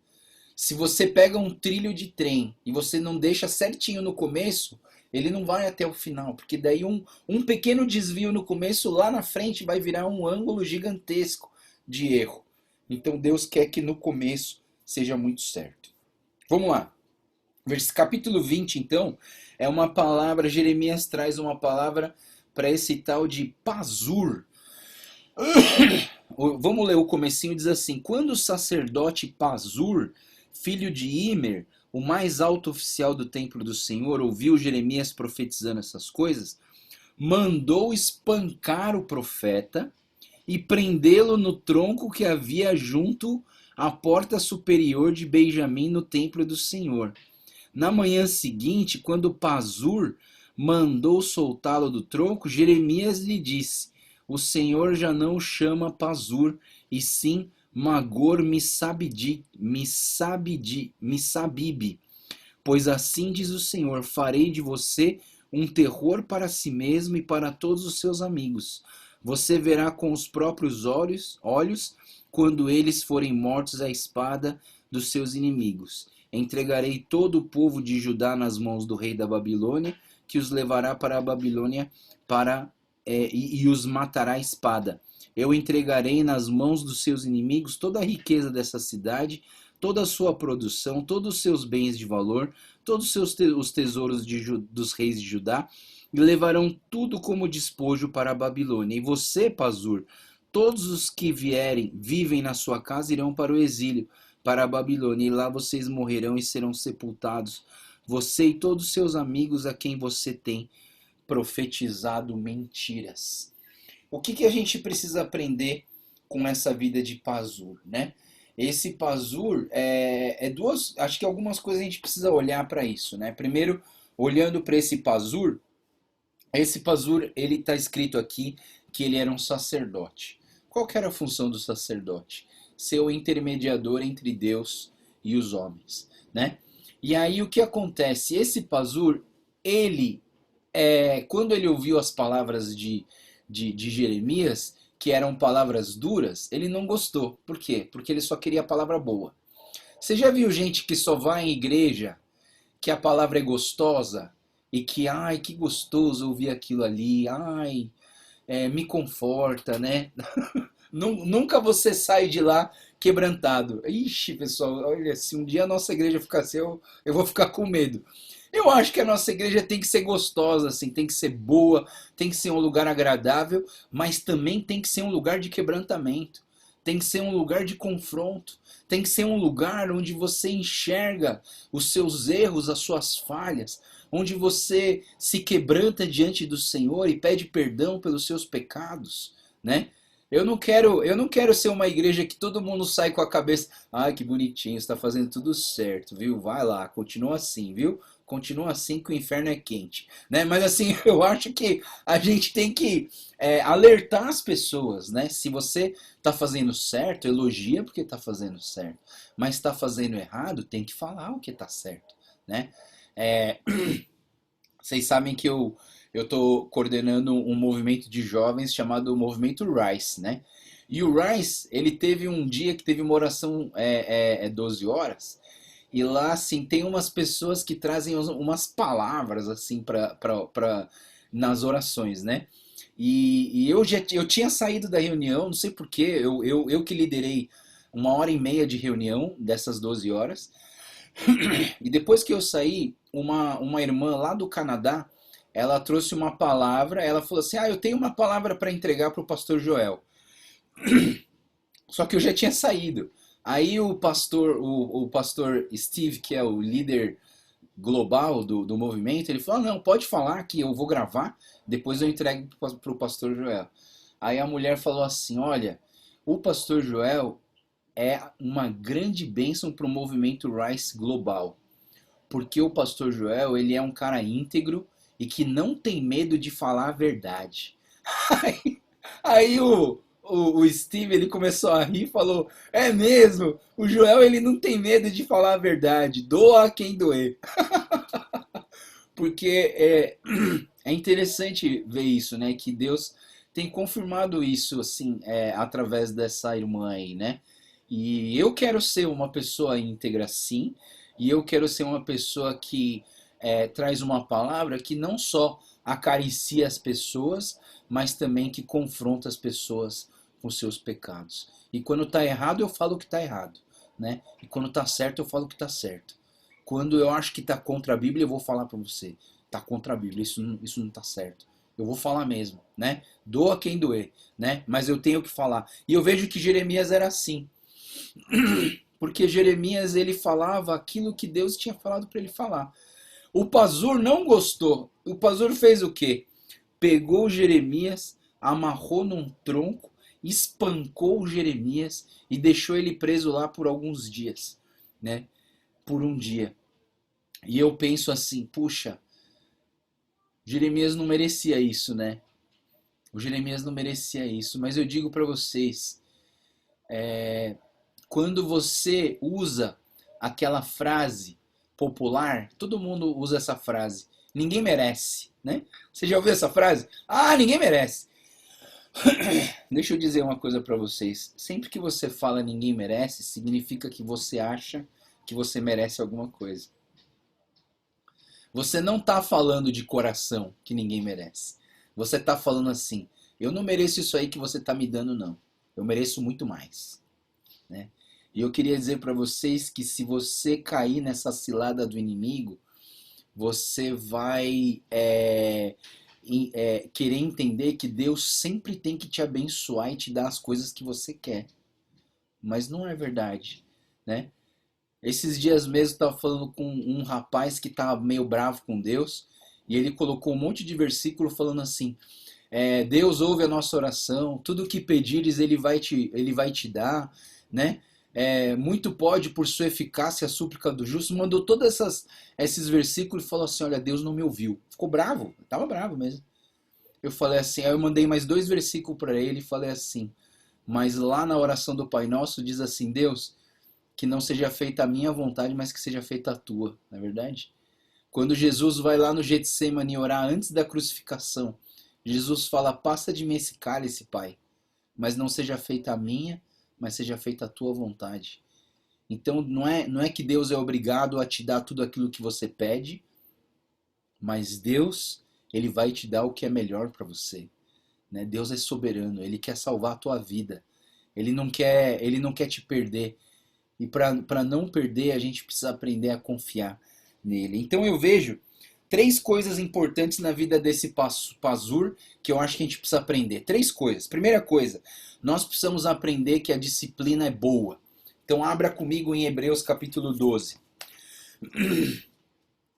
Se você pega um trilho de trem e você não deixa certinho no começo, ele não vai até o final, porque daí um pequeno desvio no começo, lá na frente vai virar um ângulo gigantesco de erro. Então Deus quer que no começo seja muito certo. Vamos lá. Capítulo 20, então, é uma palavra, Jeremias traz uma palavra para esse tal de Pazur. Vamos ler o comecinho, diz assim, quando o sacerdote Pazur, filho de Imer, o mais alto oficial do templo do Senhor, ouviu Jeremias profetizando essas coisas, mandou espancar o profeta e prendê-lo no tronco que havia junto à porta superior de Benjamim no templo do Senhor. Na manhã seguinte, quando Pazur mandou soltá-lo do tronco, Jeremias lhe disse, o Senhor já não o chama Pazur, e sim Magor Missabibe, pois assim diz o Senhor, farei de você um terror para si mesmo e para todos os seus amigos. Você verá com os próprios olhos quando eles forem mortos à espada dos seus inimigos. Entregarei todo o povo de Judá nas mãos do rei da Babilônia, que os levará para a Babilônia e os matará à espada. Eu entregarei nas mãos dos seus inimigos toda a riqueza dessa cidade, toda a sua produção, todos os seus bens de valor, todos os tesouros dos reis de Judá, e levarão tudo como despojo para a Babilônia. E você, Pazur, todos os que vivem na sua casa irão para o exílio, para a Babilônia, e lá vocês morrerão e serão sepultados, você e todos os seus amigos a quem você tem profetizado mentiras. O que a gente precisa aprender com essa vida de Pazur, né? Esse Pazur acho que algumas coisas a gente precisa olhar para isso, né? Primeiro, olhando para esse Pazur, ele está escrito aqui que ele era um sacerdote. Qual que era a função do sacerdote? Ser o intermediador entre Deus e os homens, né? E aí o que acontece? Esse Pazur, quando ele ouviu as palavras de Jeremias, que eram palavras duras, ele não gostou. Por quê? Porque ele só queria a palavra boa. Você já viu gente que só vai em igreja, que a palavra é gostosa, e que, ai, que gostoso ouvir aquilo ali, ai, me conforta, né? Nunca você sai de lá quebrantado. Ixi, pessoal, olha, se um dia a nossa igreja ficar assim, eu vou ficar com medo. Eu acho que a nossa igreja tem que ser gostosa, assim, tem que ser boa, tem que ser um lugar agradável, mas também tem que ser um lugar de quebrantamento, tem que ser um lugar de confronto, tem que ser um lugar onde você enxerga os seus erros, as suas falhas, onde você se quebranta diante do Senhor e pede perdão pelos seus pecados, né? Eu não quero ser uma igreja que todo mundo sai com a cabeça, ai, que bonitinho, está fazendo tudo certo, viu? Vai lá, continua assim, viu? Continua assim que o inferno é quente, né? Mas assim, eu acho que a gente tem que alertar as pessoas, né? Se você está fazendo certo, elogia porque está fazendo certo, mas está fazendo errado, tem que falar o que está certo, né? É, vocês sabem que eu estou coordenando um movimento de jovens chamado Movimento Rise, né? E o Rise, ele teve um dia que teve uma oração 12 horas, e lá, assim, tem umas pessoas que trazem umas palavras, assim, nas orações, né? E eu tinha saído da reunião, não sei porquê, eu que liderei 1h30 de reunião dessas 12 horas, e depois que eu saí, uma irmã lá do Canadá, ela trouxe uma palavra, ela falou assim, eu tenho uma palavra para entregar para o pastor Joel. Só que eu já tinha saído. Aí o pastor Steve, que é o líder global do movimento, ele falou, não, pode falar que eu vou gravar, depois eu entrego para o pastor Joel. Aí a mulher falou assim, olha, o pastor Joel é uma grande bênção para o movimento Rise Global, porque o pastor Joel, ele é um cara íntegro e que não tem medo de falar a verdade. Aí o Steve, ele começou a rir e falou, é mesmo, o Joel, ele não tem medo de falar a verdade, doa a quem doer. Porque é interessante ver isso, né, que Deus tem confirmado isso, assim, através dessa irmã aí, né, e eu quero ser uma pessoa íntegra, sim, e eu quero ser uma pessoa que traz uma palavra que não só acaricia as pessoas, mas também que confronta as pessoas com seus pecados. E quando está errado, eu falo que está errado, né? E quando está certo, eu falo que está certo. Quando eu acho que está contra a Bíblia, eu vou falar para você, está contra a Bíblia, isso não está certo. Eu vou falar mesmo, né? Doa quem doer, né? Mas eu tenho que falar. E eu vejo que Jeremias era assim. Porque Jeremias, ele falava aquilo que Deus tinha falado para ele falar. O Pazur não gostou. O Pazur fez o quê? Pegou Jeremias, amarrou num tronco, espancou Jeremias e deixou ele preso lá por alguns dias, né? Por um dia. E eu penso assim, puxa, Jeremias não merecia isso, né? O Jeremias não merecia isso, mas eu digo para vocês, quando você usa aquela frase popular, todo mundo usa essa frase, ninguém merece, né? Você já ouviu essa frase? Ah, ninguém merece. Deixa eu dizer uma coisa para vocês. Sempre que você fala ninguém merece, significa que você acha que você merece alguma coisa. Você não está falando de coração que ninguém merece. Você está falando assim, eu não mereço isso aí que você está me dando, não. Eu mereço muito mais, né? E eu queria dizer para vocês que se você cair nessa cilada do inimigo, você vai querer entender que Deus sempre tem que te abençoar e te dar as coisas que você quer. Mas não é verdade, né? Esses dias mesmo eu estava falando com um rapaz que estava meio bravo com Deus e ele colocou um monte de versículo falando assim, Deus ouve a nossa oração, tudo que pedires ele vai te dar, né? Muito pode por sua eficácia a súplica do justo, mandou todos esses versículos e falou assim, olha, Deus não me ouviu. Ficou bravo, estava bravo mesmo. Eu falei assim, aí eu mandei mais 2 versículos para ele e falei assim, mas lá na oração do Pai Nosso diz assim, Deus, que não seja feita a minha vontade, mas que seja feita a tua, não é verdade? Quando Jesus vai lá no Getsemane orar antes da crucificação, Jesus fala, passa de mim esse cálice, Pai, mas não seja feita a minha, mas seja feita a tua vontade. Então não é que Deus é obrigado a te dar tudo aquilo que você pede, mas Deus, ele vai te dar o que é melhor para você, né? Deus é soberano, ele quer salvar a tua vida. Ele não quer te perder. E para não perder, a gente precisa aprender a confiar nele. Então eu vejo três coisas importantes na vida desse Pazur que eu acho que a gente precisa aprender. Três coisas. Primeira coisa, nós precisamos aprender que a disciplina é boa. Então abra comigo em Hebreus capítulo 12.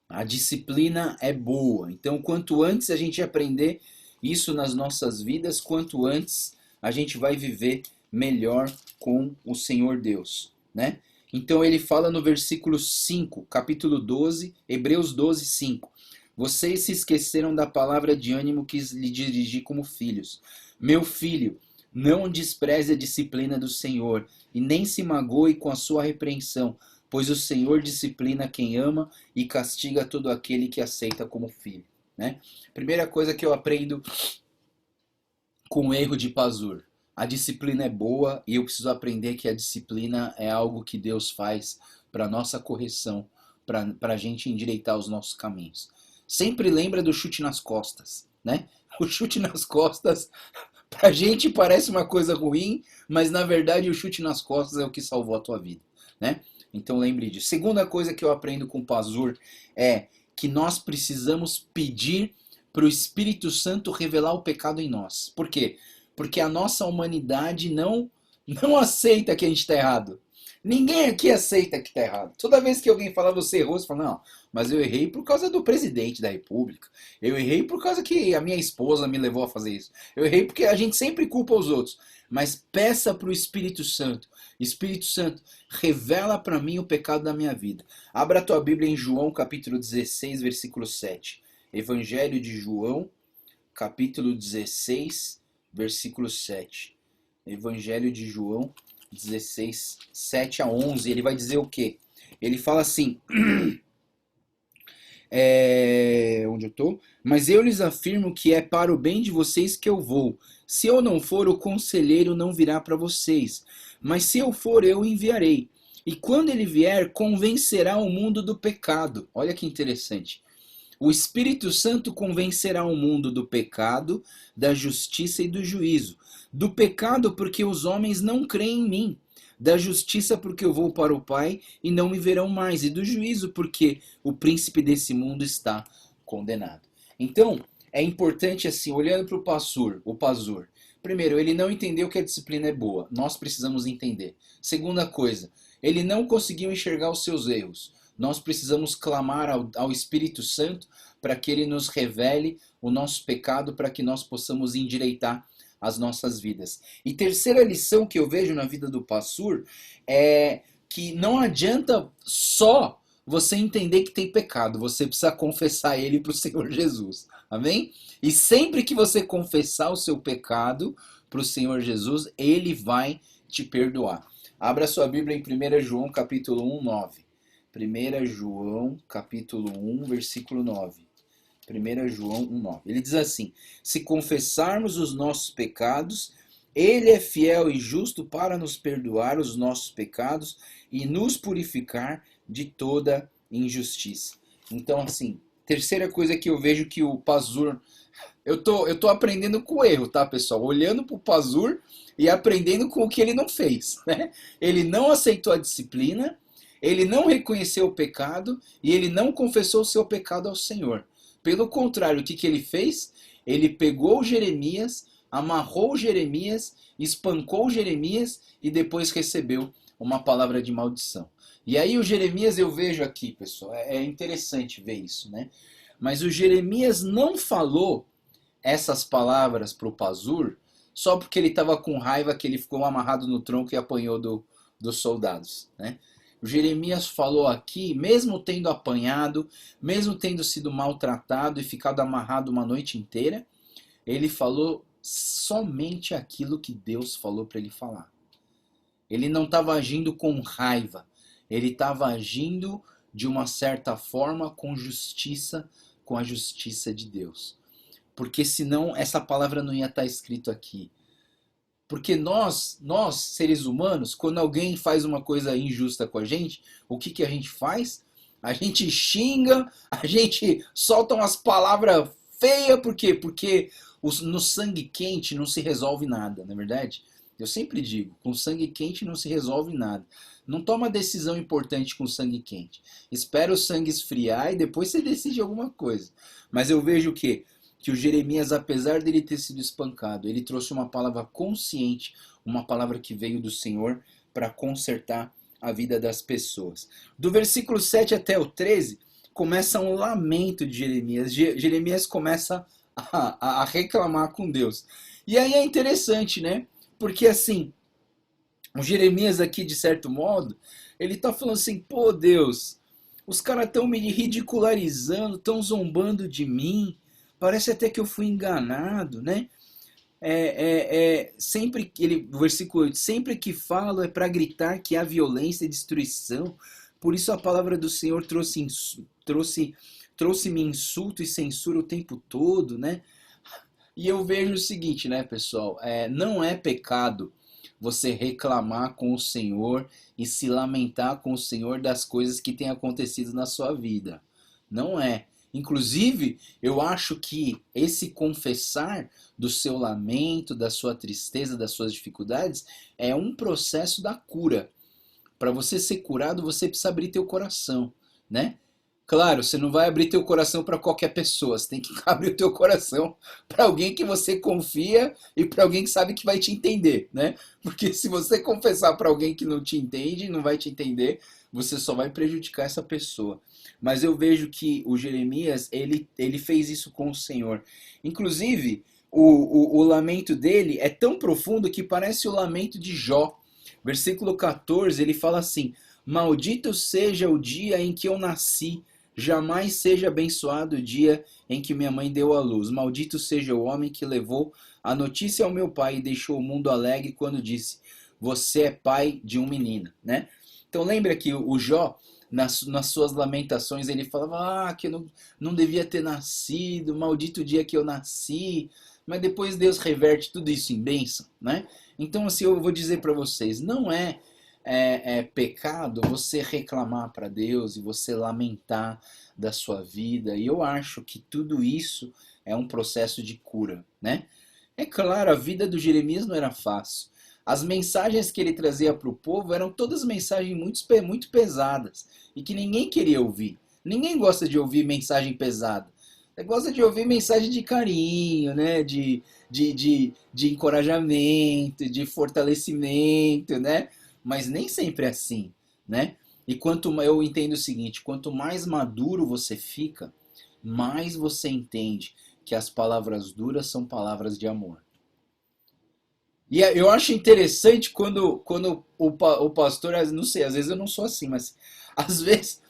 A disciplina é boa. Então quanto antes a gente aprender isso nas nossas vidas, quanto antes a gente vai viver melhor com o Senhor Deus, né? Então ele fala no versículo 5, capítulo 12, Hebreus 12, 5. Vocês se esqueceram da palavra de ânimo que lhe dirigi como filhos. Meu filho, não despreze a disciplina do Senhor, e nem se magoe com a sua repreensão, pois o Senhor disciplina quem ama e castiga todo aquele que aceita como filho, né? Primeira coisa que eu aprendo com o erro de Pazur. A disciplina é boa e eu preciso aprender que a disciplina é algo que Deus faz para nossa correção, para a gente endireitar os nossos caminhos. Sempre lembra do chute nas costas, né? O chute nas costas, pra gente parece uma coisa ruim, mas na verdade o chute nas costas é o que salvou a tua vida, né? Então lembre disso. Segunda coisa que eu aprendo com o Pazur é que nós precisamos pedir para o Espírito Santo revelar o pecado em nós. Por quê? Porque a nossa humanidade não aceita que a gente está errado. Ninguém aqui aceita que está errado. Toda vez que alguém fala você errou, você fala, não, mas eu errei por causa do presidente da república. Eu errei por causa que a minha esposa me levou a fazer isso. Eu errei porque a gente sempre culpa os outros. Mas peça para o Espírito Santo. Espírito Santo, revela para mim o pecado da minha vida. Abra a tua Bíblia em João capítulo 16, versículo 7. Evangelho de João, capítulo 16, versículo 7. Evangelho de João 16, 7 a 11. Ele vai dizer o quê? Ele fala assim... onde eu estou? Mas eu lhes afirmo que é para o bem de vocês que eu vou. Se eu não for, o conselheiro não virá para vocês. Mas se eu for, eu enviarei. E quando ele vier, convencerá o mundo do pecado. Olha que interessante. O Espírito Santo convencerá o mundo do pecado, da justiça e do juízo. Do pecado, porque os homens não creem em mim. Da justiça, porque eu vou para o Pai e não me verão mais. E do juízo, porque o príncipe desse mundo está condenado. Então, é importante assim, olhando para o Pazur. Primeiro, ele não entendeu que a disciplina é boa. Nós precisamos entender. Segunda coisa, ele não conseguiu enxergar os seus erros. Nós precisamos clamar ao Espírito Santo para que ele nos revele o nosso pecado, para que nós possamos endireitar as nossas vidas. E terceira lição que eu vejo na vida do Pazur é que não adianta só você entender que tem pecado, você precisa confessar ele para o Senhor Jesus. Amém? E sempre que você confessar o seu pecado para o Senhor Jesus, ele vai te perdoar. Abra sua Bíblia em 1 João capítulo 1, 9. 1 João capítulo 1, versículo 9. 1 João 1, 9. Ele diz assim: se confessarmos os nossos pecados, ele é fiel e justo para nos perdoar os nossos pecados e nos purificar de toda injustiça. Então, assim, terceira coisa que eu vejo que o Pazur... Eu tô aprendendo com o erro, tá, pessoal? Olhando para o Pazur e aprendendo com o que ele não fez, né? Ele não aceitou a disciplina, ele não reconheceu o pecado e ele não confessou o seu pecado ao Senhor. Pelo contrário, o que ele fez? Ele pegou Jeremias, amarrou Jeremias, espancou Jeremias e depois recebeu uma palavra de maldição. E aí o Jeremias eu vejo aqui, pessoal, é interessante ver isso, né? Mas o Jeremias não falou essas palavras para o Pazur só porque ele estava com raiva que ele ficou amarrado no tronco e apanhou dos soldados, né? O Jeremias falou aqui, mesmo tendo apanhado, mesmo tendo sido maltratado e ficado amarrado uma noite inteira, ele falou somente aquilo que Deus falou para ele falar. Ele não estava agindo com raiva, ele estava agindo de uma certa forma com justiça, com a justiça de Deus. Porque senão essa palavra não ia estar escrito aqui. Porque nós, seres humanos, quando alguém faz uma coisa injusta com a gente, o que a gente faz? A gente xinga, a gente solta umas palavras feias, por quê? Porque no sangue quente não se resolve nada, não é verdade? Eu sempre digo, com sangue quente não se resolve nada. Não toma decisão importante com sangue quente. Espera o sangue esfriar e depois você decide alguma coisa. Mas eu vejo que o Jeremias, apesar dele ter sido espancado, ele trouxe uma palavra consciente, uma palavra que veio do Senhor para consertar a vida das pessoas. Do versículo 7 até o 13, começa um lamento de Jeremias. Jeremias começa a reclamar com Deus. E aí é interessante, né? Porque assim, o Jeremias aqui, de certo modo, ele está falando assim, pô Deus, os caras estão me ridicularizando, estão zombando de mim, parece até que eu fui enganado, né? Sempre que ele, versículo 8, sempre que falo é para gritar que há violência e destruição, por isso a palavra do Senhor trouxe-me insulto e censura o tempo todo, né? E eu vejo o seguinte, né, pessoal, não é pecado você reclamar com o Senhor e se lamentar com o Senhor das coisas que têm acontecido na sua vida. Não é. Inclusive, eu acho que esse confessar do seu lamento, da sua tristeza, das suas dificuldades, é um processo da cura. Para você ser curado, você precisa abrir teu coração, né? Claro, você não vai abrir teu coração para qualquer pessoa, você tem que abrir o teu coração para alguém que você confia e para alguém que sabe que vai te entender, né? Porque se você confessar para alguém que não te entende, não vai te entender, você só vai prejudicar essa pessoa. Mas eu vejo que o Jeremias, ele fez isso com o Senhor. Inclusive, o lamento dele é tão profundo que parece o lamento de Jó. Versículo 14, ele fala assim: Maldito seja o dia em que eu nasci, jamais seja abençoado o dia em que minha mãe deu à luz. Maldito seja o homem que levou a notícia ao meu pai e deixou o mundo alegre quando disse: Você é pai de um menino, né? Então lembra que o Jó, nas suas lamentações, ele falava que eu não devia ter nascido, maldito o dia que eu nasci. Mas depois Deus reverte tudo isso em bênção, né? Então assim, eu vou dizer para vocês, não é pecado você reclamar para Deus e você lamentar da sua vida. E eu acho que tudo isso é um processo de cura, né? É claro, a vida do Jeremias não era fácil. As mensagens que ele trazia para o povo eram todas mensagens muito pesadas e que ninguém queria ouvir. Ninguém gosta de ouvir mensagem pesada. Você gosta de ouvir mensagem de carinho, né? De encorajamento, de fortalecimento, né? Mas nem sempre é assim, né? E eu entendo o seguinte, quanto mais maduro você fica, mais você entende que as palavras duras são palavras de amor. E eu acho interessante quando o pastor, não sei, às vezes eu não sou assim, mas às vezes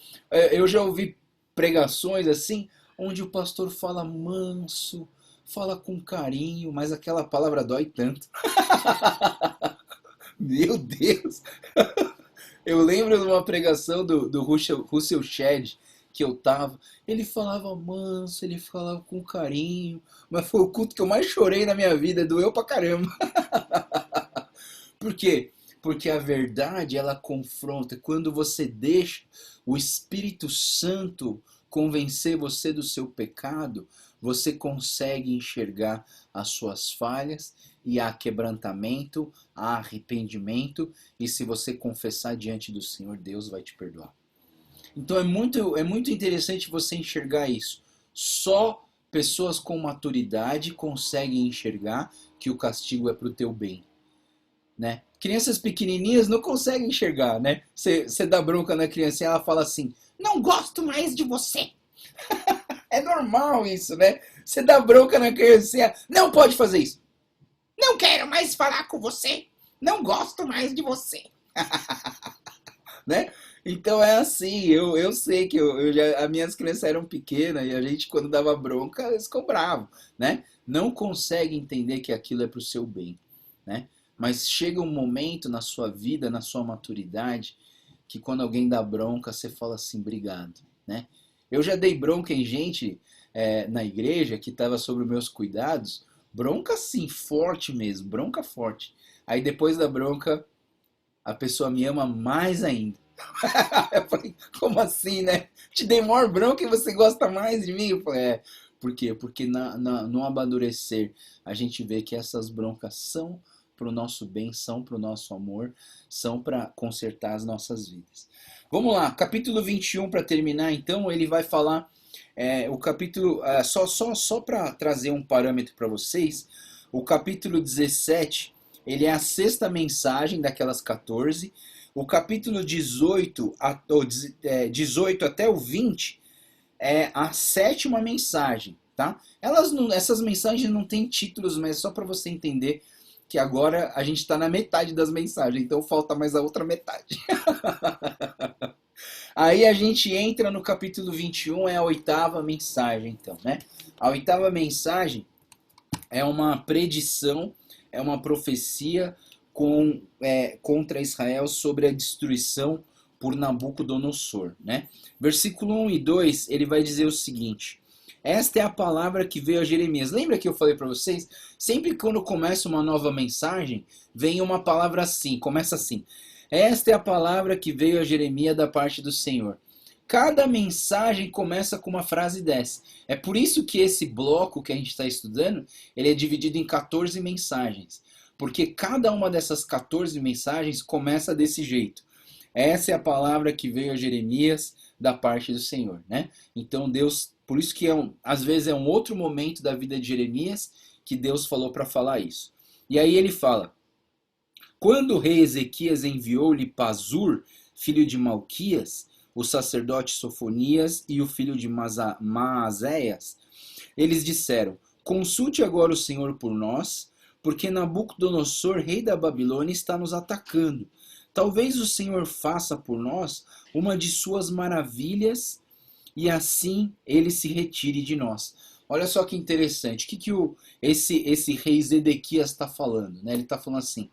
eu já ouvi pregações assim, onde o pastor fala manso, fala com carinho, mas aquela palavra dói tanto. Meu Deus! Eu lembro de uma pregação do Russell Shedd, que eu tava. Ele falava manso, ele falava com carinho, mas foi o culto que eu mais chorei na minha vida, doeu pra caramba. Por quê? Porque a verdade, ela confronta. Quando você deixa o Espírito Santo convencer você do seu pecado, você consegue enxergar as suas falhas e há quebrantamento, há arrependimento, e se você confessar diante do Senhor, Deus vai te perdoar. Então é muito interessante você enxergar isso. Só pessoas com maturidade conseguem enxergar que o castigo é para o teu bem, né? Crianças pequenininhas não conseguem enxergar, né? Você dá bronca na criança e ela fala assim: não gosto mais de você. É normal isso, né? Você dá bronca na criança e ela, não pode fazer isso. Não quero mais falar com você. Não gosto mais de você. Né? Então é assim, eu sei que as minhas crianças eram pequenas e a gente, quando dava bronca, eles ficam bravos, né? Não consegue entender que aquilo é para o seu bem, né? Mas chega um momento na sua vida, na sua maturidade, que quando alguém dá bronca, você fala assim, obrigado, né? Eu já dei bronca em gente na igreja que estava sobre os meus cuidados, bronca sim, forte mesmo, bronca forte. Aí depois da bronca, a pessoa me ama mais ainda. Eu falei, como assim, né? Te dei maior bronca e você gosta mais de mim? Eu falei, por quê? Porque no amadurecer a gente vê que essas broncas são para o nosso bem, são para o nosso amor, são para consertar as nossas vidas. Vamos lá, capítulo 21 para terminar, então, ele vai falar, o capítulo, só para trazer um parâmetro para vocês, o capítulo 17, ele é a sexta mensagem daquelas 14, o capítulo 18 até o 20 é a sétima mensagem, tá? Essas mensagens não têm títulos, mas é só para você entender que agora a gente está na metade das mensagens, então falta mais a outra metade. Aí a gente entra no capítulo 21, é a oitava mensagem, então, né? A oitava mensagem é uma predição, é uma profecia contra Israel sobre a destruição por Nabucodonosor, né? Versículo 1 e 2, ele vai dizer o seguinte: esta é a palavra que veio a Jeremias. Lembra que eu falei para vocês? Sempre quando começa uma nova mensagem, vem uma palavra assim, começa assim: esta é a palavra que veio a Jeremias da parte do Senhor. Cada mensagem começa com uma frase dessa. É por isso que esse bloco que a gente está estudando, ele é dividido em 14 mensagens. Porque cada uma dessas 14 mensagens começa desse jeito. Essa é a palavra que veio a Jeremias da parte do Senhor, né? Então Deus, por isso que às vezes é um outro momento da vida de Jeremias que Deus falou para falar isso. E aí ele fala: quando o rei Ezequias enviou-lhe Pazur, filho de Malquias, o sacerdote Sofonias e o filho de Maazéias, eles disseram: consulte agora o Senhor por nós, porque Nabucodonosor, rei da Babilônia, está nos atacando. Talvez o Senhor faça por nós uma de suas maravilhas e assim ele se retire de nós. Olha só que interessante. O que esse rei Zedequias está falando? Né? Ele está falando assim: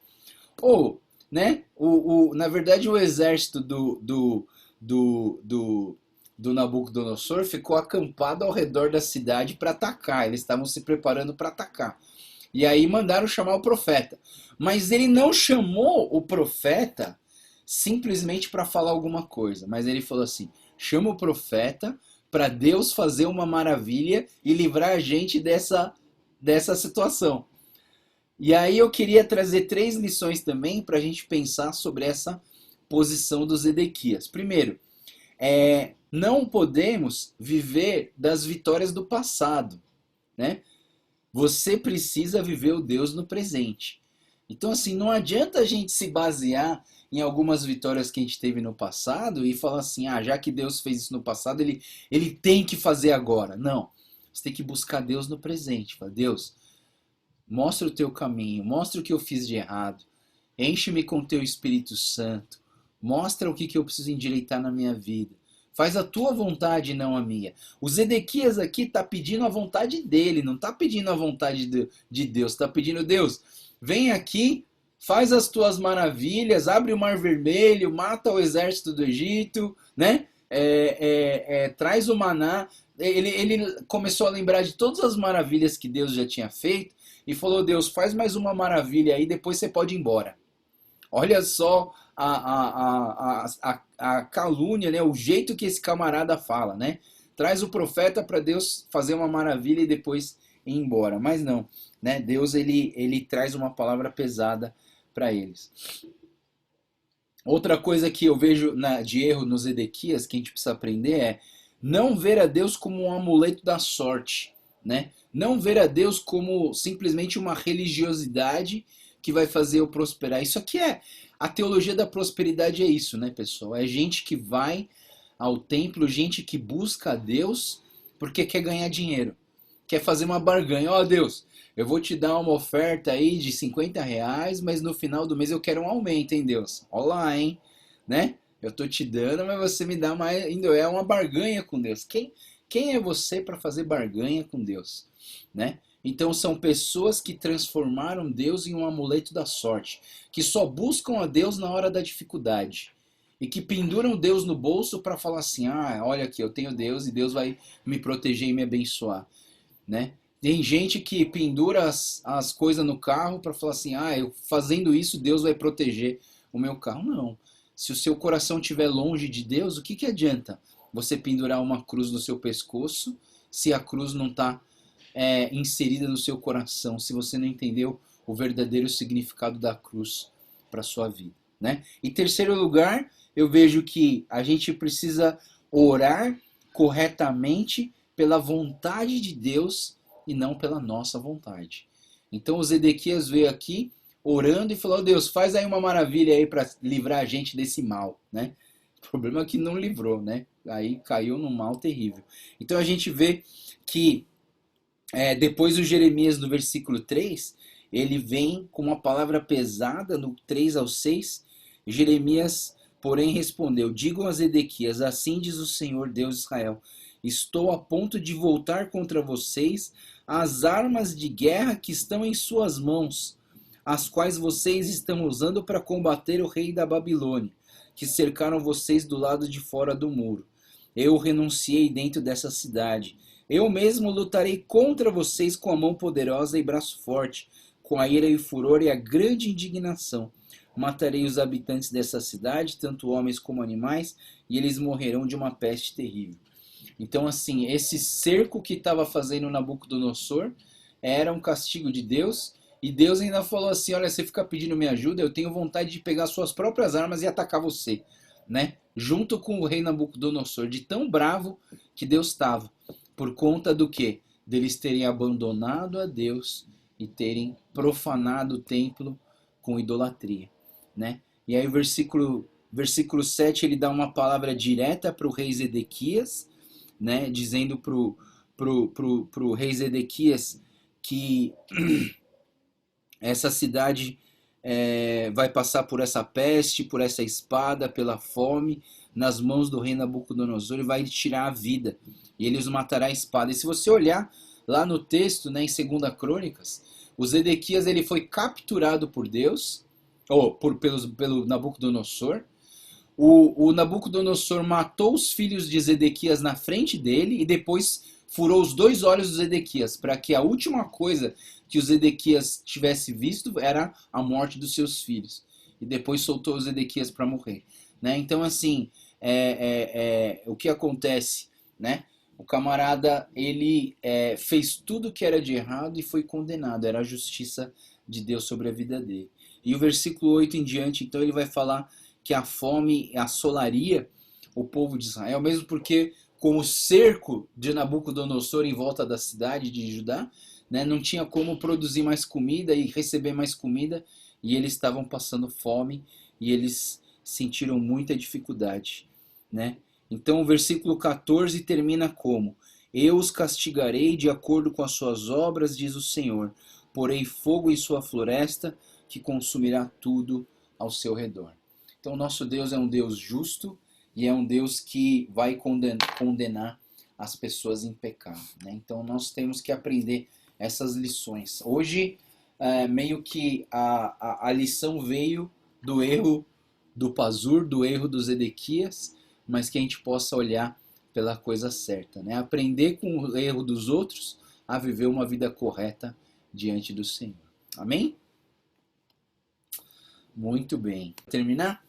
né? Na verdade, o exército do Nabucodonosor ficou acampado ao redor da cidade para atacar. Eles estavam se preparando para atacar. E aí mandaram chamar o profeta. Mas ele não chamou o profeta simplesmente para falar alguma coisa. Mas ele falou assim: chama o profeta para Deus fazer uma maravilha e livrar a gente dessa situação. E aí eu queria trazer 3 lições também para a gente pensar sobre essa posição dos Zedequias. Primeiro, não podemos viver das vitórias do passado, né? Você precisa viver o Deus no presente. Então, assim, não adianta a gente se basear em algumas vitórias que a gente teve no passado e falar assim: já que Deus fez isso no passado, ele tem que fazer agora. Não. Você tem que buscar Deus no presente. Fala: Deus, mostra o teu caminho, mostra o que eu fiz de errado, enche-me com o teu Espírito Santo, mostra o que eu preciso endireitar na minha vida. Faz a tua vontade e não a minha. O Zedequias aqui está pedindo a vontade dele, não está pedindo a vontade de Deus. Está pedindo: Deus, vem aqui, faz as tuas maravilhas, abre o Mar Vermelho, mata o exército do Egito, né? Traz o maná. Ele começou a lembrar de todas as maravilhas que Deus já tinha feito e falou: Deus, faz mais uma maravilha aí, depois você pode ir embora. Olha só a calúnia, né? O jeito que esse camarada fala, né? Traz o profeta para Deus fazer uma maravilha e depois ir embora. Mas não, né? Deus ele traz uma palavra pesada para eles. Outra coisa que eu vejo de erro nos Zedequias, que a gente precisa aprender, é não ver a Deus como um amuleto da sorte, né? Não ver a Deus como simplesmente uma religiosidade que vai fazer eu prosperar. Isso aqui a teologia da prosperidade, é isso, né, pessoal? É gente que vai ao templo, gente que busca a Deus porque quer ganhar dinheiro, quer fazer uma barganha. Deus, eu vou te dar uma oferta aí de R$50, mas no final do mês eu quero um aumento, hein, Deus? Olha lá, hein? Né? Eu tô te dando, mas você me dá mais. Ainda é uma barganha com Deus. Quem é você para fazer barganha com Deus, né? Então são pessoas que transformaram Deus em um amuleto da sorte, que só buscam a Deus na hora da dificuldade e que penduram Deus no bolso para falar assim: olha aqui, eu tenho Deus e Deus vai me proteger e me abençoar, né? Tem gente que pendura as coisas no carro para falar assim: eu fazendo isso Deus vai proteger o meu carro. Não. Se o seu coração estiver longe de Deus, o que adianta você pendurar uma cruz no seu pescoço se a cruz não está inserida no seu coração, se você não entendeu o verdadeiro significado da cruz para a sua vida, né? Em terceiro lugar, eu vejo que a gente precisa orar corretamente pela vontade de Deus e não pela nossa vontade. Então o Zedequias veio aqui orando e falou: Deus, faz aí uma maravilha aí para livrar a gente desse mal, né? O problema é que não livrou, né? Aí caiu num mal terrível. Então a gente vê que depois o Jeremias, no versículo 3, ele vem com uma palavra pesada, no 3 ao 6. Jeremias, porém, respondeu: Digam a Zedequias, assim diz o Senhor Deus de Israel, estou a ponto de voltar contra vocês as armas de guerra que estão em suas mãos, as quais vocês estão usando para combater o rei da Babilônia, que cercaram vocês do lado de fora do muro. Eu renunciei dentro dessa cidade. Eu mesmo lutarei contra vocês com a mão poderosa e braço forte, com a ira e o furor e a grande indignação. Matarei os habitantes dessa cidade, tanto homens como animais, e eles morrerão de uma peste terrível. Então, assim, esse cerco que estava fazendo Nabucodonosor era um castigo de Deus, e Deus ainda falou assim: olha, você fica pedindo minha ajuda, eu tenho vontade de pegar suas próprias armas e atacar você, né? Junto com o rei Nabucodonosor, de tão bravo que Deus estava. Por conta do quê? Deles terem abandonado a Deus e terem profanado o templo com idolatria, né? E aí o versículo 7, ele dá uma palavra direta para o rei Zedequias, né? Dizendo pro rei Zedequias que essa cidade vai passar por essa peste, por essa espada, pela fome, nas mãos do rei Nabucodonosor, e vai tirar a vida, e ele os matará à espada. E se você olhar lá no texto, né, em 2 Crônicas, o Zedequias ele foi capturado por Deus, pelo Nabucodonosor. O Nabucodonosor matou os filhos de Zedequias na frente dele e depois furou os 2 olhos do Zedequias, para que a última coisa que o Zedequias tivesse visto era a morte dos seus filhos. E depois soltou o Zedequias para morrer, né? Então, assim, o que acontece, né? O camarada, ele fez tudo que era de errado e foi condenado. Era a justiça de Deus sobre a vida dele. E o versículo 8 em diante, então, ele vai falar que a fome assolaria o povo de Israel, mesmo porque com o cerco de Nabucodonosor em volta da cidade de Judá, né, não tinha como produzir mais comida e receber mais comida, e eles estavam passando fome e eles sentiram muita dificuldade, né? Então o versículo 14 termina como: Eu os castigarei de acordo com as suas obras, diz o Senhor, porei fogo em sua floresta, que consumirá tudo ao seu redor. Então o nosso Deus é um Deus justo e é um Deus que vai condenar as pessoas em pecado, né? Então nós temos que aprender essas lições. Hoje, meio que a lição veio do erro do Pazur, do erro do Zedequias, mas que a gente possa olhar pela coisa certa, né? Aprender com o erro dos outros a viver uma vida correta diante do Senhor. Amém? Muito bem. Terminar?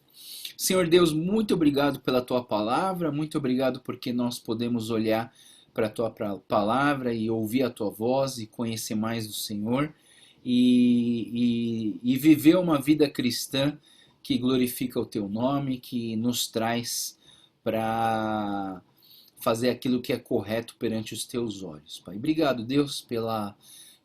Senhor Deus, muito obrigado pela Tua palavra, muito obrigado porque nós podemos olhar para a Tua palavra e ouvir a Tua voz e conhecer mais do Senhor e viver uma vida cristã que glorifica o Teu nome, que nos traz para fazer aquilo que é correto perante os Teus olhos, Pai. Obrigado, Deus,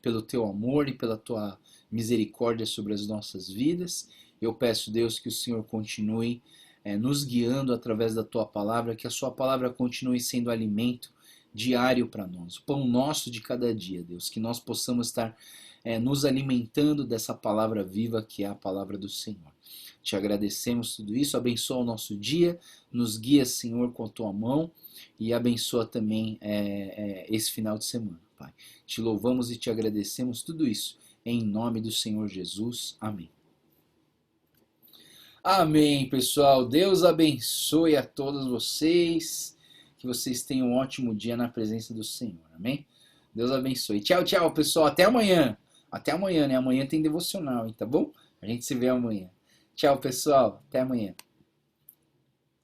pelo Teu amor e pela Tua misericórdia sobre as nossas vidas. Eu peço, Deus, que o Senhor continue nos guiando através da Tua palavra, que a Sua palavra continue sendo alimento diário para nós, o pão nosso de cada dia, Deus, que nós possamos estar nos alimentando dessa palavra viva que é a palavra do Senhor. Te agradecemos tudo isso, abençoa o nosso dia, nos guia, Senhor, com a Tua mão e abençoa também esse final de semana, Pai. Te louvamos e te agradecemos tudo isso, em nome do Senhor Jesus. Amém. Amém, pessoal. Deus abençoe a todos vocês. Que vocês tenham um ótimo dia na presença do Senhor. Amém? Deus abençoe. Tchau, tchau, pessoal. Até amanhã. Até amanhã, né? Amanhã tem devocional, hein? Tá bom? A gente se vê amanhã. Tchau, pessoal. Até amanhã.